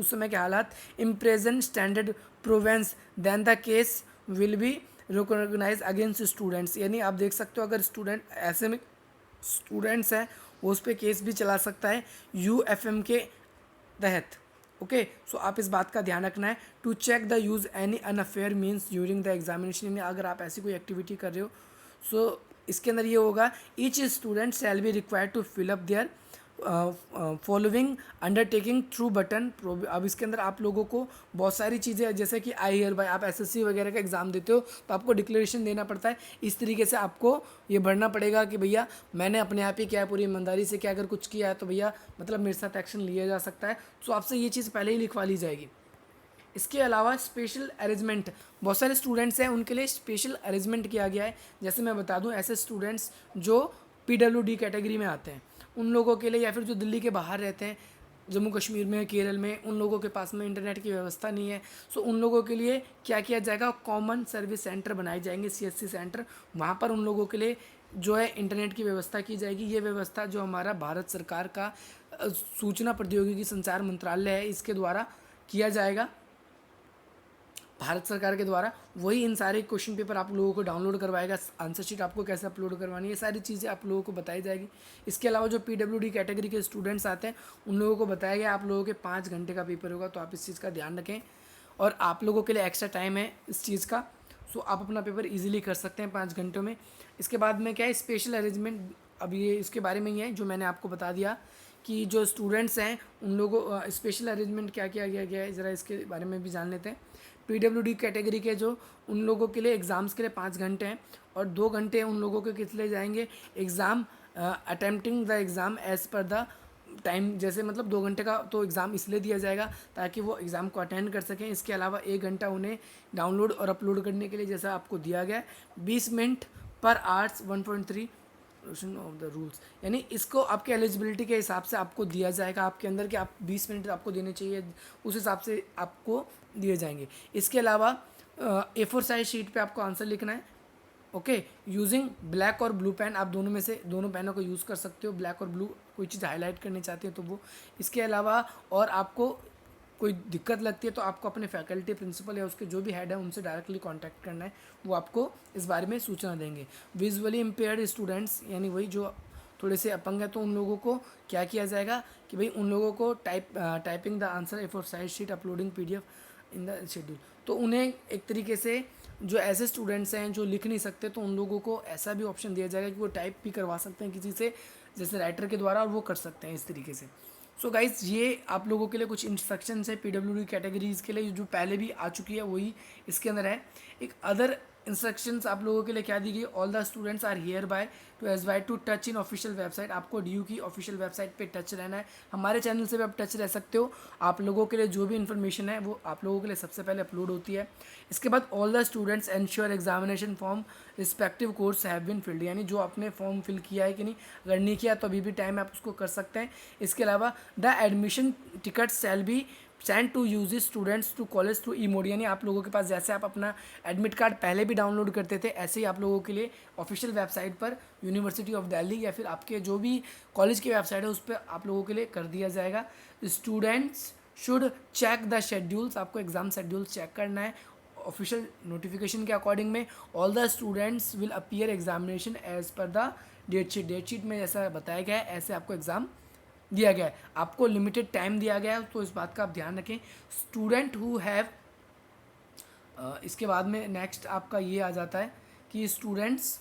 समय के हालात in present standard proven then the case will be recognise against students. यानी आप देख सकते हो अगर स्टूडेंट ऐसे में स्टूडेंट्स हैं वो उस पर केस भी चला सकता है यूएफएम के तहत। ओके, सो आप इस बात का ध्यान रखना है। To check the use any unfair means during the examination. यानी अगर आप ऐसी कोई एक्टिविटी कर रहे हो सो इसके अंदर ये होगा each student shall be required to fill up their following undertaking through button. अब इसके अंदर आप लोगों को बहुत सारी चीज़ें, जैसे कि आई हियर बाय, आप एसएससी वगैरह का एग्ज़ाम देते हो तो आपको डिक्लेरेशन देना पड़ता है। इस तरीके से आपको ये भरना पड़ेगा कि भैया मैंने अपने आप ही क्या है, पूरी ईमानदारी से क्या, अगर कुछ किया है तो भैया मतलब मेरे साथ एक्शन लिया जा सकता है। तो आपसे ये चीज़ पहले ही लिखवा ली जाएगी। इसके अलावा स्पेशल अरेंजमेंट, बहुत सारे स्टूडेंट्स हैं उनके लिए स्पेशल अरेंजमेंट किया गया है। जैसे मैं बता दूं, ऐसे स्टूडेंट्स जो पीडब्ल्यूडी कैटेगरी में आते हैं उन लोगों के लिए, या फिर जो दिल्ली के बाहर रहते हैं, जम्मू कश्मीर में, केरल में, उन लोगों के पास में इंटरनेट की व्यवस्था नहीं है। सो उन लोगों के लिए क्या किया जाएगा, कॉमन सर्विस सेंटर बनाए जाएंगे, सीएससी सेंटर। वहाँ पर उन लोगों के लिए जो है इंटरनेट की व्यवस्था की जाएगी। ये व्यवस्था जो हमारा भारत सरकार का सूचना प्रौद्योगिकी संचार मंत्रालय है इसके द्वारा किया जाएगा, भारत सरकार के द्वारा। वही इन सारे क्वेश्चन पेपर आप लोगों को डाउनलोड करवाएगा, आंसर शीट आपको कैसे अपलोड करवानी है, ये सारी चीज़ें आप लोगों को बताई जाएगी। इसके अलावा जो पीडब्ल्यूडी कैटेगरी के स्टूडेंट्स आते हैं उन लोगों को बताया गया आप लोगों के 5 घंटे का पेपर होगा, तो आप इस चीज़ का ध्यान रखें। और आप लोगों के लिए एक्स्ट्रा टाइम है इस चीज़ का, सो आप अपना पेपर ईजिली कर सकते हैं 5 घंटों में। इसके बाद में क्या है, स्पेशल अरेंजमेंट, अब ये इसके बारे में ही है जो मैंने आपको बता दिया कि जो स्टूडेंट्स हैं उन लोगों स्पेशल अरेंजमेंट क्या किया गया है, ज़रा इसके बारे में भी जान लेते हैं। पीडब्ल्यूडी कैटेगरी के जो उन लोगों के लिए एग्ज़ाम्स के लिए 5 घंटे हैं और 2 घंटे उन लोगों के किस लिए जाएंगे, exam attempting the exam as per the time. जैसे मतलब 2 घंटे का तो एग्ज़ाम इसलिए दिया जाएगा ताकि वो एग्ज़ाम को अटेंड कर सकें। इसके अलावा 1 घंटा उन्हें डाउनलोड और अपलोड करने के लिए, जैसा आपको दिया गया है, 20 मिनट पर आवर्स 1.3 ऑफ द रूल्स। यानी इसको आपके एलिजिबिलिटी के हिसाब से आपको दिया जाएगा आपके अंदर कि आप 20 मिनट आपको देने चाहिए, उस हिसाब से आपको दिए जाएंगे। इसके अलावा A4 साइज शीट पे आपको आंसर लिखना है। ओके, यूजिंग ब्लैक और ब्लू पेन, आप दोनों में से दोनों पेनों को यूज़ कर सकते हो, ब्लैक और ब्लू, कोई चीज़ हाईलाइट करनी चाहते हैं तो वो। इसके अलावा और आपको कोई दिक्कत लगती है तो आपको अपने फैकल्टी प्रिंसिपल या उसके जो भी हेड है उनसे डायरेक्टली कांटेक्ट करना है, वो आपको इस बारे में सूचना देंगे। विजुअली इम्पेयर्ड स्टूडेंट्स, यानी वही जो थोड़े से अपंग है, तो उन लोगों को क्या किया जाएगा कि भाई उन लोगों को typing the answer A4 size sheet uploading PDF in the schedule. तो उन्हें एक तरीके से जो ऐसे स्टूडेंट्स हैं जो लिख नहीं सकते तो उन लोगों को ऐसा भी ऑप्शन दिया जाएगा कि वो टाइप भी करवा सकते हैं किसी से, जैसे राइटर के द्वारा, और वो कर सकते हैं इस तरीके से। सो गाइज, ये आप लोगों के लिए कुछ इंस्ट्रक्शंस है पीडब्ल्यूडी कैटेगरीज के लिए जो पहले भी आ चुकी है, वही इसके अंदर है। एक अदर इंस्ट्रक्शंस आप लोगों के लिए क्या दी गई, all the students are hereby to advised to touch in official website. आपको DU की ऑफिशियल वेबसाइट पे टच रहना है, हमारे चैनल से भी आप टच रह सकते हो। आप लोगों के लिए जो भी इन्फॉर्मेशन है वो आप लोगों के लिए सबसे पहले अपलोड होती है। इसके बाद all the students ensure examination form respective course have been filled, यानी जो आपने फॉर्म फिल किया है कि नहीं, अगर नहीं किया तो अभी भी टाइम है, आप उसको कर सकते हैं। इसके अलावा the admission ticket shall be send to use students to college through e mode, यानी आप लोगों के पास जैसे आप अपना एडमिट कार्ड पहले भी डाउनलोड करते थे ऐसे ही आप लोगों के लिए ऑफिशियल वेबसाइट पर यूनिवर्सिटी ऑफ दिल्ली या फिर आपके जो भी कॉलेज की वेबसाइट है उस पर आप लोगों के लिए कर दिया जाएगा। Students should check the schedules, आपको एग्जाम शेड्यूल्स चेक करना है ऑफिशियल नोटिफिकेशन के अकॉर्डिंग में। All the students will appear examination as per the date sheet, date sheet में जैसा बताया गया है ऐसे आपको एग्ज़ाम दिया गया है। आपको लिमिटेड टाइम दिया गया है तो इस बात का आप ध्यान रखें। स्टूडेंट हु हैव, इसके बाद में नेक्स्ट आपका ये आ जाता है कि students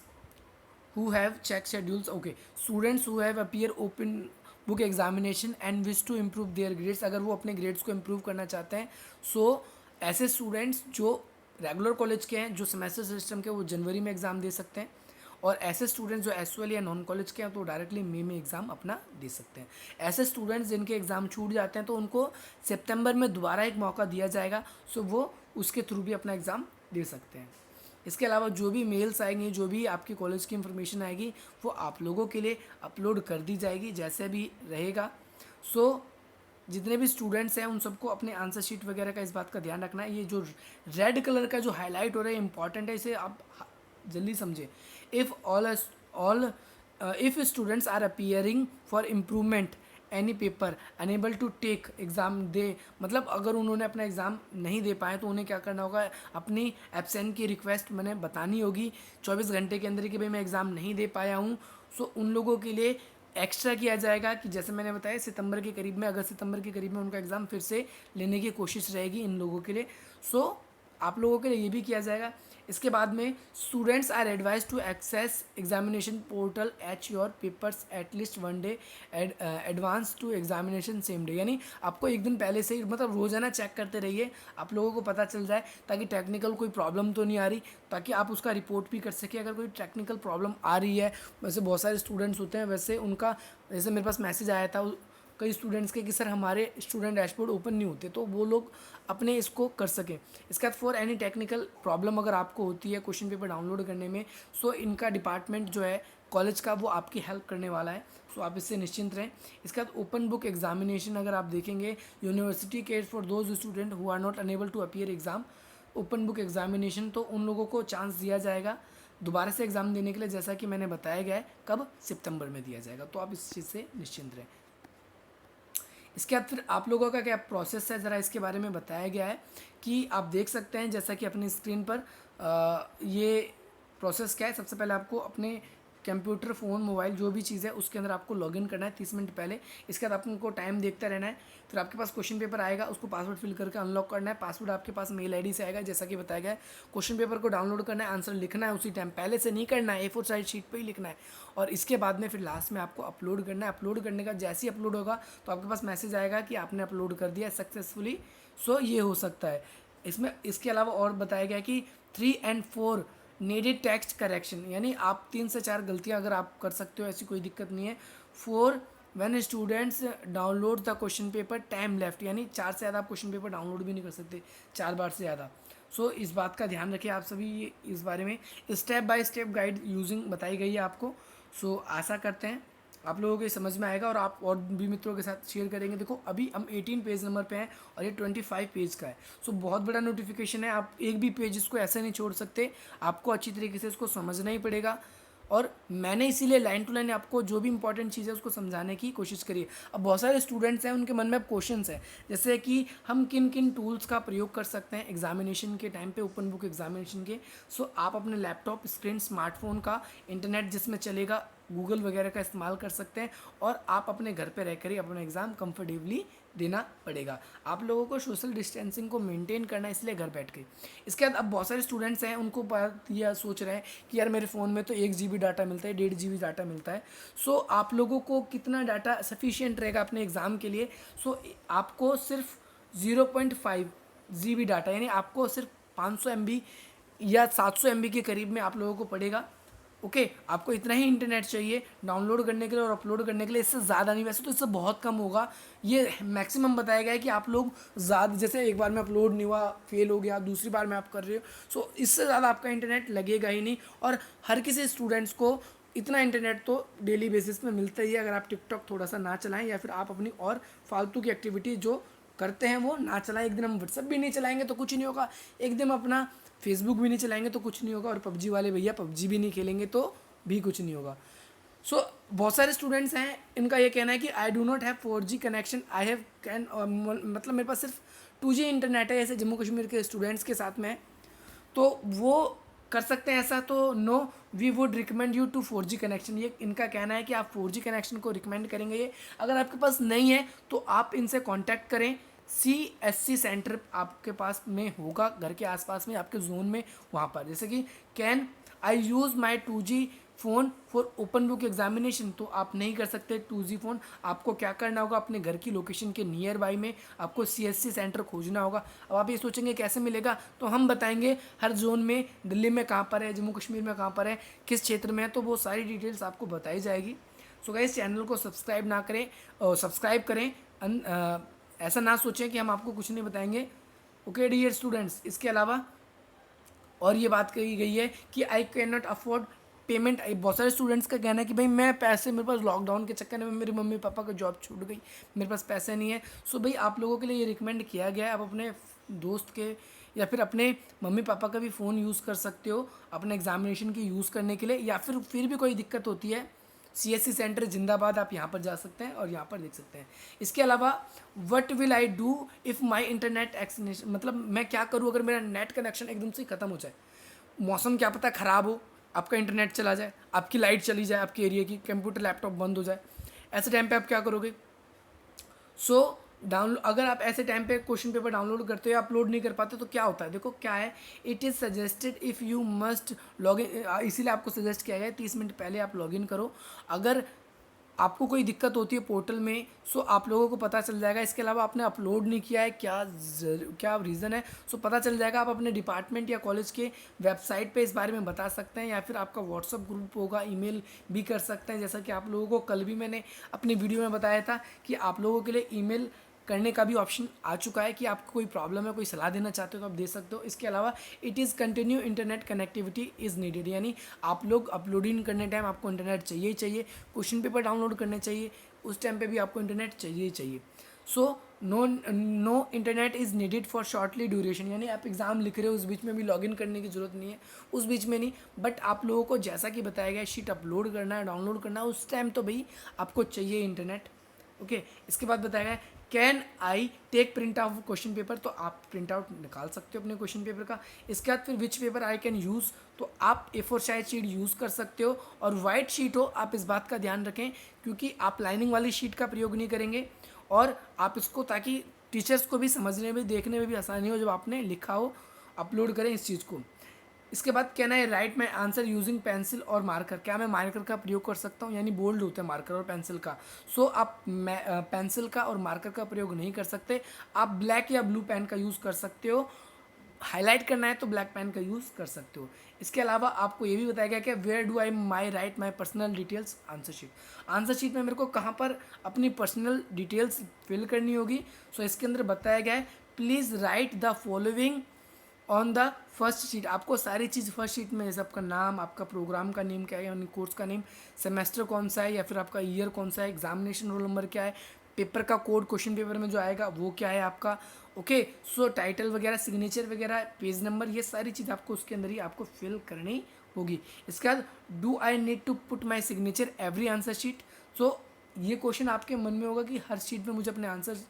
who have check schedules, okay, students who have appear open book examination and wish to improve their grades, अगर वो अपने ग्रेड्स को इम्प्रूव करना चाहते हैं, सो ऐसे स्टूडेंट्स जो रेगुलर कॉलेज के हैं, जो सेमेस्टर सिस्टम के, वो जनवरी में एग्ज़ाम दे सकते हैं, और ऐसे स्टूडेंट्स जो एसयूएल या नॉन कॉलेज के हैं तो डायरेक्टली मई में एग्ज़ाम अपना दे सकते हैं। ऐसे स्टूडेंट्स जिनके एग्ज़ाम छूट जाते हैं तो उनको सितंबर में दोबारा एक मौका दिया जाएगा, सो वो उसके थ्रू भी अपना एग्ज़ाम दे सकते हैं। इसके अलावा जो भी मेल्स आएंगी, जो भी आपकी कॉलेज की इन्फॉर्मेशन आएगी, वो आप लोगों के लिए अपलोड कर दी जाएगी जैसे भी रहेगा। सो जितने भी स्टूडेंट्स हैं उन सबको अपने आंसर शीट वगैरह का इस बात का ध्यान रखना है। ये जो रेड कलर का जो हाईलाइट हो रहा है इंपॉर्टेंट है, इसे आप जल्दी समझें। All if students are appearing for improvement any paper enable to take exam they, मतलब अगर उन्होंने अपना एग्ज़ाम नहीं दे पाए तो उन्हें क्या करना होगा, अपनी एब्सेंट की रिक्वेस्ट मैंने बतानी होगी 24 घंटे के अंदर कि भाई मैं एग्ज़ाम नहीं दे पाया हूँ। सो उन लोगों के लिए एक्स्ट्रा किया जाएगा कि जैसे मैंने बताया सितंबर के करीब में, अगस्त सितंबर के करीब में उनका एग्ज़ाम फिर से लेने की कोशिश रहेगी इन लोगों के लिए। सो आप लोगों के लिए ये भी किया जाएगा। इसके बाद में students are advise to access examination portal each your papers at least 1 day advance to examination same day, यानी आपको एक दिन पहले से ही, मतलब रोज़ाना चेक करते रहिए, आप लोगों को पता चल जाए ताकि टेक्निकल कोई प्रॉब्लम तो नहीं आ रही, ताकि आप उसका रिपोर्ट भी कर सकें अगर कोई टेक्निकल प्रॉब्लम आ रही है। वैसे बहुत सारे स्टूडेंट्स होते हैं, वैसे उनका, जैसे मेरे पास मैसेज आया था कई स्टूडेंट्स के कि सर हमारे स्टूडेंट डैशबोर्ड ओपन नहीं होते, तो वो लोग अपने इसको कर सकें। इसके बाद फॉर एनी टेक्निकल प्रॉब्लम अगर आपको होती है क्वेश्चन पेपर डाउनलोड करने में, सो इनका डिपार्टमेंट जो है कॉलेज का वो आपकी हेल्प करने वाला है, सो आप इससे निश्चिंत रहें। इसके बाद ओपन बुक एग्जामिनेशन अगर आप देखेंगे, university care for those student who are not unable to appear exam, open book examination, तो उन लोगों को चांस दिया जाएगा दोबारा से एग्ज़ाम देने के लिए, जैसा कि मैंने बताया गया है, कब, सितंबर में दिया जाएगा, तो आप इस चीज़ से निश्चिंत रहें। इसके बाद फिर आप लोगों का क्या प्रोसेस है, ज़रा इसके बारे में बताया गया है कि आप देख सकते हैं जैसा कि अपनी स्क्रीन पर ये प्रोसेस क्या है। सबसे पहले आपको अपने कंप्यूटर, फ़ोन, मोबाइल जो भी चीज़ है उसके अंदर आपको लॉगिन करना है 30 मिनट पहले। इसके बाद आपको टाइम देखता रहना है। फिर आपके पास क्वेश्चन पेपर आएगा, उसको पासवर्ड फिल करके अनलॉक करना है। पासवर्ड आपके पास मेल आईडी से आएगा जैसा कि बताया गया है। क्वेश्चन पेपर को डाउनलोड करना है, आंसर लिखना है उसी टाइम, पहले से नहीं करना है, A4 साइज शीट पर ही लिखना है। और इसके बाद में फिर लास्ट में आपको अपलोड करना है। अपलोड करने का जैसे ही अपलोड होगा तो आपके पास मैसेज आएगा कि आपने अपलोड कर दिया सक्सेसफुली। सो ये हो सकता है इसमें। इसके अलावा और बताया गया कि 3 and 4 नीडेड टेक्स्ट करेक्शन, यानी आप 3 से 4 गलतियां अगर आप कर सकते हो, ऐसी कोई दिक्कत नहीं है। 4 when students download the question paper time left, यानी 4 से ज़्यादा आप क्वेश्चन पेपर डाउनलोड भी नहीं कर सकते 4 बार से ज़्यादा। सो इस बात का ध्यान रखिए आप सभी। इस बारे में step by step guide using बताई गई है आपको। सो आशा करते हैं आप लोगों को ये समझ में आएगा और आप और भी मित्रों के साथ शेयर करेंगे। देखो अभी हम 18 पेज नंबर पे हैं और ये 25 पेज का है। सो बहुत बड़ा नोटिफिकेशन है, आप एक भी पेज इसको ऐसे नहीं छोड़ सकते, आपको अच्छी तरीके से इसको समझना ही पड़ेगा। और मैंने इसीलिए लाइन टू लाइन आपको जो भी इंपॉर्टेंट चीज़ है उसको समझाने की कोशिश करी। अब बहुत सारे स्टूडेंट्स हैं, उनके मन में अब क्वेश्चंस हैं, जैसे कि हम किन किन टूल्स का प्रयोग कर सकते हैं एग्जामिनेशन के टाइम पे, ओपन बुक एग्जामिनेशन के। सो आप अपने लैपटॉप स्क्रीन, स्मार्टफोन का, इंटरनेट जिसमें चलेगा, गूगल वगैरह का इस्तेमाल कर सकते हैं और आप अपने घर पे रहकर ही अपना एग्ज़ाम कंफर्टेबली देना पड़ेगा। आप लोगों को सोशल डिस्टेंसिंग को मेंटेन करना है, इसलिए घर बैठ के। इसके बाद अब बहुत सारे स्टूडेंट्स हैं, उनको बात यह सोच रहे हैं कि यार मेरे फ़ोन में तो 1 GB डाटा मिलता है, 1.5 GB डाटा मिलता है। सो आप लोगों को कितना डाटा सफिशिएंट रहेगा अपने एग्ज़ाम के लिए? सो आपको सिर्फ 0.5 GB डाटा, यानी आपको सिर्फ 500 MB या 700 MB के करीब में आप लोगों को पड़ेगा। ओके, आपको इतना ही इंटरनेट चाहिए डाउनलोड करने के लिए और अपलोड करने के लिए, इससे ज़्यादा नहीं। वैसे तो इससे बहुत कम होगा, ये मैक्सिमम बताया गया है कि आप लोग ज़्यादा, जैसे एक बार में अपलोड नहीं हुआ, फेल हो गया, दूसरी बार में आप कर रहे हो, सो इससे ज़्यादा आपका इंटरनेट लगेगा ही नहीं। और हर किसी स्टूडेंट्स को इतना इंटरनेट तो डेली बेसिस पे मिलता ही है, अगर आप टिकटॉक थोड़ा सा ना चलाएं या फिर आप अपनी और फालतू की एक्टिविटी जो करते हैं वो ना चलाएं। एक दिन हम व्हाट्सअप भी नहीं चलाएंगे तो कुछ नहीं होगा, एक दिन अपना फेसबुक भी नहीं चलाएंगे तो कुछ नहीं होगा, और पबजी वाले भैया पबजी भी नहीं खेलेंगे तो भी कुछ नहीं होगा। सो बहुत सारे स्टूडेंट्स हैं, इनका ये कहना है कि I do not have 4G connection, I have can, मतलब मेरे पास सिर्फ 2G इंटरनेट है, ऐसे जम्मू कश्मीर के स्टूडेंट्स के साथ में, तो वो कर सकते हैं ऐसा? तो no, we would recommend you to 4G connection. ये इनका कहना है कि आप 4G कनेक्शन को रिकमेंड करेंगे ये। अगर आपके पास नहीं है तो आप इनसे कांटेक्ट करें, CSC सेंटर आपके पास में होगा घर के आसपास में, आपके जोन में, वहाँ पर, जैसे कि can I use my 2G phone for open book examination, तो आप नहीं कर सकते 2G फ़ोन। आपको क्या करना होगा, अपने घर की लोकेशन के नियर बाई में आपको CSC सेंटर खोजना होगा। अब आप ये सोचेंगे कैसे मिलेगा, तो हम बताएंगे हर जोन में, दिल्ली में कहाँ पर है, जम्मू कश्मीर में कहाँ पर है, किस क्षेत्र में है, तो वो सारी डिटेल्स आपको बताई जाएगी। सो गाइस, चैनल को सब्सक्राइब ना करें और सब्सक्राइब करें। ऐसा ना सोचें कि हम आपको कुछ नहीं बताएंगे। ओके डियर स्टूडेंट्स, इसके अलावा और ये बात कही गई है कि I can not afford payment. बहुत सारे स्टूडेंट्स का कहना है कि भाई मैं पैसे, मेरे पास लॉकडाउन के चक्कर में मेरी मम्मी पापा का जॉब छूट गई, मेरे पास पैसे नहीं है। सो भाई आप लोगों के लिए ये रिकमेंड किया गया है, आप अपने दोस्त के या फिर अपने मम्मी पापा का भी फ़ोन यूज़ कर सकते हो अपने एग्जामिनेशन की यूज़ करने के लिए, या फिर भी कोई दिक्कत होती है, CSC सेंटर जिंदाबाद, आप यहाँ पर जा सकते हैं और यहाँ पर देख सकते हैं। इसके अलावा what will I do if my internet connection, मतलब मैं क्या करूँ अगर मेरा नेट कनेक्शन एकदम से ख़त्म हो जाए। मौसम क्या पता ख़राब हो, आपका इंटरनेट चला जाए, आपकी लाइट चली जाए, आपके एरिया की कंप्यूटर लैपटॉप बंद हो जाए, ऐसे टाइम पे आप क्या करोगे। सो डाउनलोड, अगर आप ऐसे टाइम पे क्वेश्चन पेपर डाउनलोड करते हो या अपलोड नहीं कर पाते तो क्या होता है, देखो क्या है, it is suggested if you must log in, इसीलिए आपको सजेस्ट किया गया है 30 मिनट पहले आप लॉग इन करो। अगर आपको कोई दिक्कत होती है पोर्टल में, सो आप लोगों को पता चल जाएगा। इसके अलावा आपने अपलोड नहीं किया है, क्या रीज़न है, सो पता चल जाएगा। आप अपने डिपार्टमेंट या कॉलेज के वेबसाइट पे इस बारे में बता सकते हैं, या फिर आपका व्हाट्सअप ग्रुप होगा, ईमेल भी कर सकते हैं। जैसा कि आप लोगों को कल भी मैंने अपनी वीडियो में बताया था कि आप लोगों के लिए ईमेल करने का भी ऑप्शन आ चुका है कि आपको कोई प्रॉब्लम है, कोई सलाह देना चाहते हो तो आप दे सकते हो। इसके अलावा it is continue internet connectivity is needed, यानी आप लोग अपलोडिंग करने टाइम आपको इंटरनेट चाहिए ही चाहिए, क्वेश्चन पेपर डाउनलोड करने चाहिए उस टाइम पे भी आपको इंटरनेट चाहिए ही चाहिए। So no internet is needed for shortly duration, यानी आप एग्ज़ाम लिख रहे हो उस बीच में भी लॉगिन करने की ज़रूरत नहीं है, उस बीच में नहीं, बट आप लोगों को जैसा कि बताया गया शीट अपलोड करना है, डाउनलोड करना है, उस टाइम तो भाई आपको चाहिए इंटरनेट। ओके, इसके बाद बताया गया can I take print out question paper, तो आप प्रिंट आउट निकाल सकते हो अपने क्वेश्चन पेपर का। इसके बाद फिर विच पेपर आई कैन यूज़, तो आप A4 साइज शीट यूज़ कर सकते हो, और वाइट शीट हो, आप इस बात का ध्यान रखें क्योंकि आप लाइनिंग वाली शीट का प्रयोग नहीं करेंगे, और आप इसको ताकि टीचर्स को भी समझने में, देखने में भी आसानी हो जब आपने लिखा हो, अपलोड करें इस चीज़ को। इसके बाद कहना है right my answer using pencil और मार्कर, क्या मैं मार्कर का प्रयोग कर सकता हूँ, यानी बोल्ड होता है मार्कर और पेंसिल का। सो आप पेंसिल का और मार्कर का प्रयोग नहीं कर सकते, आप ब्लैक या ब्लू पेन का यूज़ कर सकते हो। हाईलाइट करना है तो ब्लैक पेन का यूज़ कर सकते हो। इसके अलावा आपको ये भी बताया गया कि where do I my write my personal details answer sheet, answer sheet में मेरे को कहाँ पर अपनी पर्सनल डिटेल्स फिल करनी होगी। सो इसके अंदर बताया गया है please write the following on the first sheet, आपको सारी चीज़ फर्स्ट शीट में, जैसे आपका नाम, आपका प्रोग्राम का नेम क्या है, यानी कोर्स का नेम, सेमेस्टर कौन सा है या फिर आपका ईयर कौन सा है, एग्जामिनेशन रोल नंबर क्या है, पेपर का कोड क्वेश्चन पेपर में जो आएगा वो क्या है आपका। ओके, सो टाइटल वगैरह, सिग्नेचर वगैरह, पेज नंबर, ये सारी चीज़ आपको उसके अंदर ही आपको फिल करनी होगी। इसके बाद do I need to put my signature every answer sheet, so ये क्वेश्चन आपके मन में होगा कि हर शीट में मुझे अपने आंसर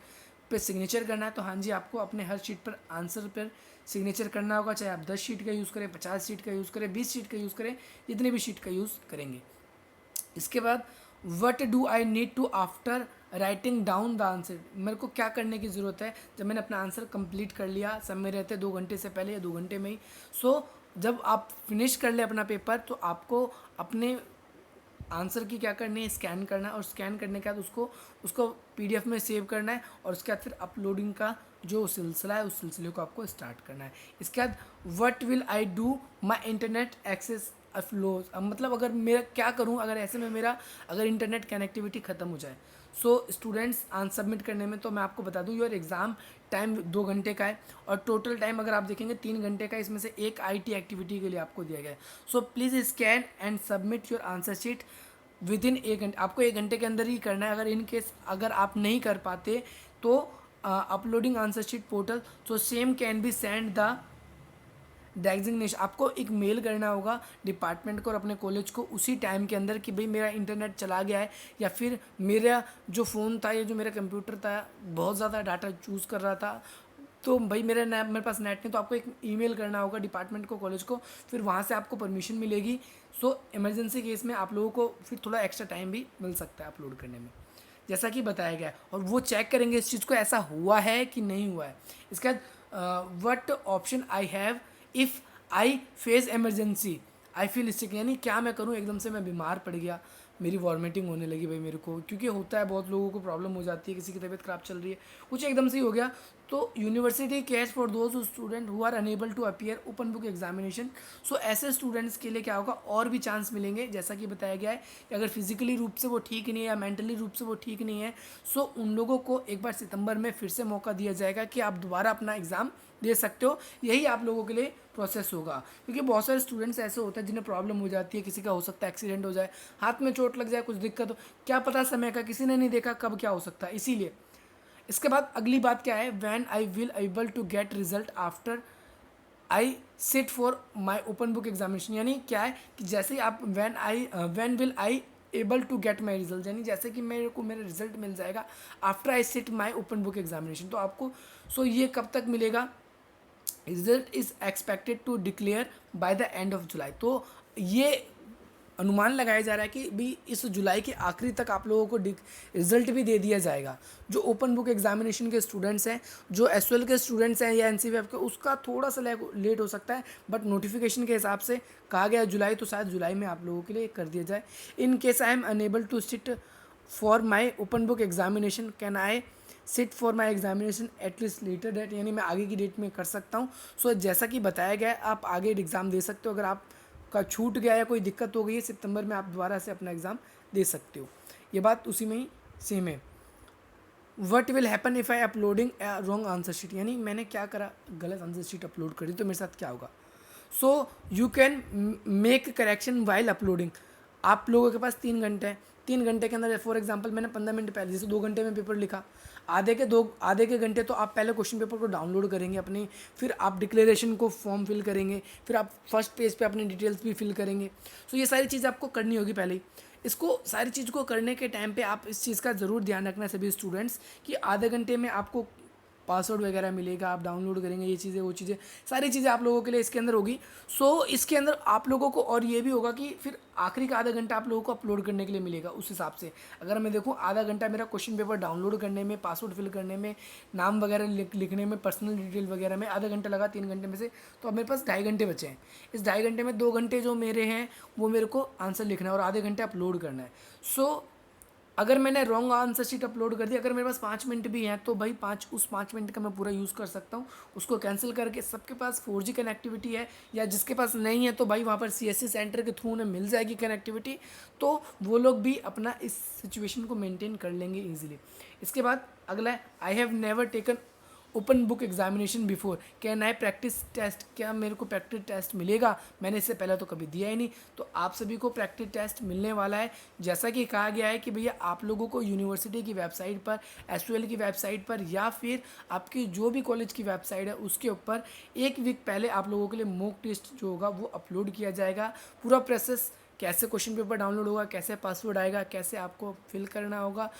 पे सिग्नेचर करना है, तो हाँ जी, आपको अपने हर शीट पर आंसर पर सिग्नेचर करना होगा, चाहे आप 10 शीट का यूज़ करें, 50 शीट का यूज़ करें, 20 शीट का यूज़ करें, जितने भी शीट का यूज़ करेंगे। इसके बाद what do I need to after writing down the answer, मेरे को क्या करने की ज़रूरत है जब मैंने अपना आंसर कंप्लीट कर लिया, समय रहते 2 घंटे से पहले या 2 घंटे में ही। सो जब आप फिनिश कर ले अपना पेपर, तो आपको अपने आंसर की क्या करनी है, स्कैन करना है, और स्कैन करने के बाद उसको उसको PDF में सेव करना है, और उसके बाद फिर अपलोडिंग का जो सिलसिला है उस सिलसिले को आपको स्टार्ट करना है। इसके बाद what will I do my internet access flows, अब मतलब अगर मेरा क्या करूं अगर ऐसे में मेरा अगर इंटरनेट कनेक्टिविटी ख़त्म हो जाए। सो स्टूडेंट्स आंसर सबमिट करने में, तो मैं आपको बता दूं योर एग्ज़ाम टाइम 2 घंटे का है, और टोटल टाइम अगर आप देखेंगे 3 घंटे का, इसमें से एक IT एक्टिविटी के लिए आपको दिया गया है। So please scan and submit your answer sheet with in 1 घंटे, आपको 1 घंटे के अंदर ही करना है। अगर इन केस अगर आप नहीं कर पाते तो uploading answer sheet portal, so same can be send the designation, आपको एक मेल करना होगा डिपार्टमेंट को और अपने कॉलेज को उसी टाइम के अंदर कि भाई मेरा इंटरनेट चला गया है, या फिर मेरा जो फ़ोन था या जो मेरा कंप्यूटर था बहुत ज़्यादा डाटा चूज़ कर रहा था, तो भाई मेरे पास नेट नहीं, तो आपको एक ईमेल करना होगा डिपार्टमेंट को, कॉलेज को, फिर वहाँ से आपको परमिशन मिलेगी। सो इमरजेंसी केस में आप लोगों को फिर थोड़ा एक्स्ट्रा टाइम भी मिल सकता है अपलोड करने में, जैसा कि बताया गया है, और वो चेक करेंगे इस चीज़ को ऐसा हुआ है कि नहीं हुआ है। इसके बाद what option I have if I face emergency, I feel sick, यानी क्या मैं करूँ, एकदम से मैं बीमार पड़ गया, मेरी वॉमिटिंग होने लगी भाई मेरे को, क्योंकि होता है बहुत लोगों को प्रॉब्लम हो जाती है, किसी की तबीयत खराब चल रही है, कुछ एकदम से ही हो गया। तो university cares for those student who are enable to appear open book examination. So ऐसे स्टूडेंट्स के लिए क्या होगा, और भी चांस मिलेंगे, जैसा कि बताया गया है कि अगर फिजिकली रूप से वो ठीक नहीं है या मेंटली रूप से वो ठीक नहीं है, सो उन लोगों को एक बार सितंबर में फिर से मौका दिया जाएगा कि आप दोबारा अपना एग्ज़ाम दे सकते हो। यही आप लोगों के लिए प्रोसेस होगा, क्योंकि बहुत सारे स्टूडेंट्स ऐसे होते हैं जिन्हें प्रॉब्लम हो जाती है, किसी का हो सकता है एक्सीडेंट हो जाए, हाथ में चोट लग जाए, कुछ दिक्कत हो, क्या पता समय का, किसी ने नहीं देखा कब क्या हो सकता है, इसीलिए। इसके बाद अगली बात क्या है, when I will able to get result after I sit for my open book examination. यानी क्या है कि जैसे ही आप when will I able to get my result, यानी जैसे कि मेरे को मेरा रिजल्ट मिल जाएगा after I sit my open book examination. तो आपको ये कब तक मिलेगा, result is expected to declare by the end of July. तो ये अनुमान लगाया जा रहा है कि भी इस जुलाई के आखिरी तक आप लोगों को रिजल्ट भी दे दिया जाएगा। जो ओपन बुक एग्जामिनेशन के स्टूडेंट्स हैं, जो एसएल के स्टूडेंट्स हैं या एनसीवीएफ के, उसका थोड़ा सा लेट हो सकता है, बट नोटिफिकेशन के हिसाब से कहा गया है जुलाई, तो शायद जुलाई में आप लोगों के लिए कर दिया जाए। In case I am unable to sit for my open book examination can I sit for my examination at least later date, यानी मैं आगे की डेट में कर सकता हूँ। जैसा कि बताया गया है, आप आगे एग्ज़ाम दे सकते हो। अगर आप का छूट गया या कोई दिक्कत हो गई है, सितंबर में आप दोबारा से अपना एग्ज़ाम दे सकते हो। ये बात उसी में ही सेम है। What will happen if I uploading wrong answer sheet, यानी मैंने क्या करा, गलत आंसर शीट अपलोड करी, तो मेरे साथ क्या होगा। So you can make correction while uploading. आप लोगों के पास 3 घंटे हैं, 3 घंटे के अंदर, फॉर एग्जांपल मैंने 15 मिनट पहले, जैसे 2 घंटे में पेपर लिखा, आधे के घंटे तो आप पहले क्वेश्चन पेपर को डाउनलोड करेंगे अपने, फिर आप डिक्लेरेशन को फॉर्म फिल करेंगे, फिर आप फर्स्ट पेज पे अपनी डिटेल्स भी फिल करेंगे। ये सारी चीज़ आपको करनी होगी पहले ही। इसको सारी चीज़ को करने के टाइम पे आप इस चीज़ का ज़रूर ध्यान रखना सभी स्टूडेंट्स, कि आधे घंटे में आपको पासवर्ड वगैरह मिलेगा, आप डाउनलोड करेंगे, ये चीज़ें वो चीज़ें, सारी चीज़ें आप लोगों के लिए इसके अंदर होगी। इसके अंदर आप लोगों को और ये भी होगा कि फिर आखिरी का आधा घंटा आप लोगों को अपलोड करने के लिए मिलेगा। उस हिसाब से अगर मैं देखूँ, आधा घंटा मेरा क्वेश्चन पेपर डाउनलोड करने में, पासवर्ड फिल करने में, नाम वगैरह लिखने में, पर्सनल डिटेल वगैरह में आधा घंटा लगा 3 घंटे में से, तो अब मेरे पास 2.5 घंटे बचे हैं। इस 2.5 घंटे में 2 घंटे जो मेरे हैं वो मेरे को आंसर लिखना है और आधे घंटे अपलोड करना है। अगर मैंने रॉन्ग आंसर शीट अपलोड कर दी, अगर मेरे पास 5 मिनट भी हैं, तो भाई 5 मिनट का मैं पूरा यूज़ कर सकता हूँ, उसको कैंसिल करके। सबके पास 4G कनेक्टिविटी है, या जिसके पास नहीं है तो भाई वहाँ पर CSC सेंटर के थ्रू उन्हें मिल जाएगी कनेक्टिविटी, तो वो लोग भी अपना इस सिचुएशन को मेंटेन कर लेंगे ईजिली। इसके बाद अगला है, I have never taken open book examination before, can I practice test, क्या मेरे को प्रैक्टिस टेस्ट मिलेगा, मैंने इससे पहले तो कभी दिया ही नहीं। तो आप सभी को प्रैक्टिस टेस्ट मिलने वाला है। जैसा कि कहा गया है कि भैया आप लोगों को यूनिवर्सिटी की वेबसाइट पर, SUL की वेबसाइट पर, या फिर आपकी जो भी कॉलेज की वेबसाइट है उसके ऊपर 1 वीक पहले आप लोगों के लिए मॉक टेस्ट जो होगा वो अपलोड किया जाएगा। पूरा प्रोसेस, कैसे क्वेश्चन पेपर डाउनलोड होगा, कैसे पासवर्ड आएगा, कैसे आपको फिल करना होगा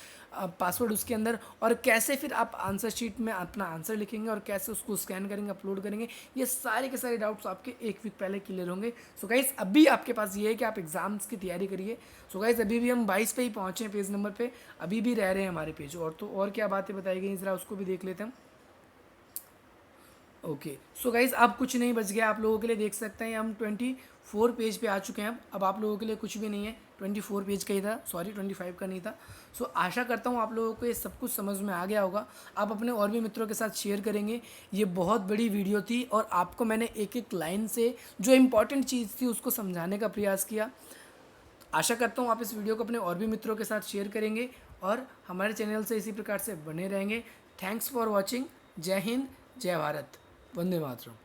पासवर्ड उसके अंदर, और कैसे फिर आप आंसर शीट में अपना आंसर लिखेंगे, और कैसे उसको स्कैन करेंगे, अपलोड करेंगे, ये सारे के सारे डाउट्स आपके 1 वीक पहले क्लियर होंगे। गाइस अभी आपके पास ये है कि आप एग्जाम्स की तैयारी करिए। गाइस अभी भी हम 22 पे ही पहुँचे हैं, पेज नंबर पे अभी भी रह रहे हैं हमारे पेज, और तो और क्या बातें बताई गई ज़रा उसको भी देख लेते हैं। ओके, गाइज अब कुछ नहीं बच गया आप लोगों के लिए, देख सकते हैं हम 24 पेज पे आ चुके हैं। अब आप लोगों के लिए कुछ भी नहीं है, 24 पेज का ही था, सॉरी 25 का नहीं था। आशा करता हूँ आप लोगों को ये सब कुछ समझ में आ गया होगा। आप अपने और भी मित्रों के साथ शेयर करेंगे। ये बहुत बड़ी वीडियो थी और आपको मैंने एक एक लाइन से जो इम्पोर्टेंट चीज़ थी उसको समझाने का प्रयास किया। आशा करता हूँ आप इस वीडियो को अपने और भी मित्रों के साथ शेयर करेंगे और हमारे चैनल से इसी प्रकार से बने रहेंगे। Thanks for watching. जय हिंद, जय भारत, वंदे मातरम।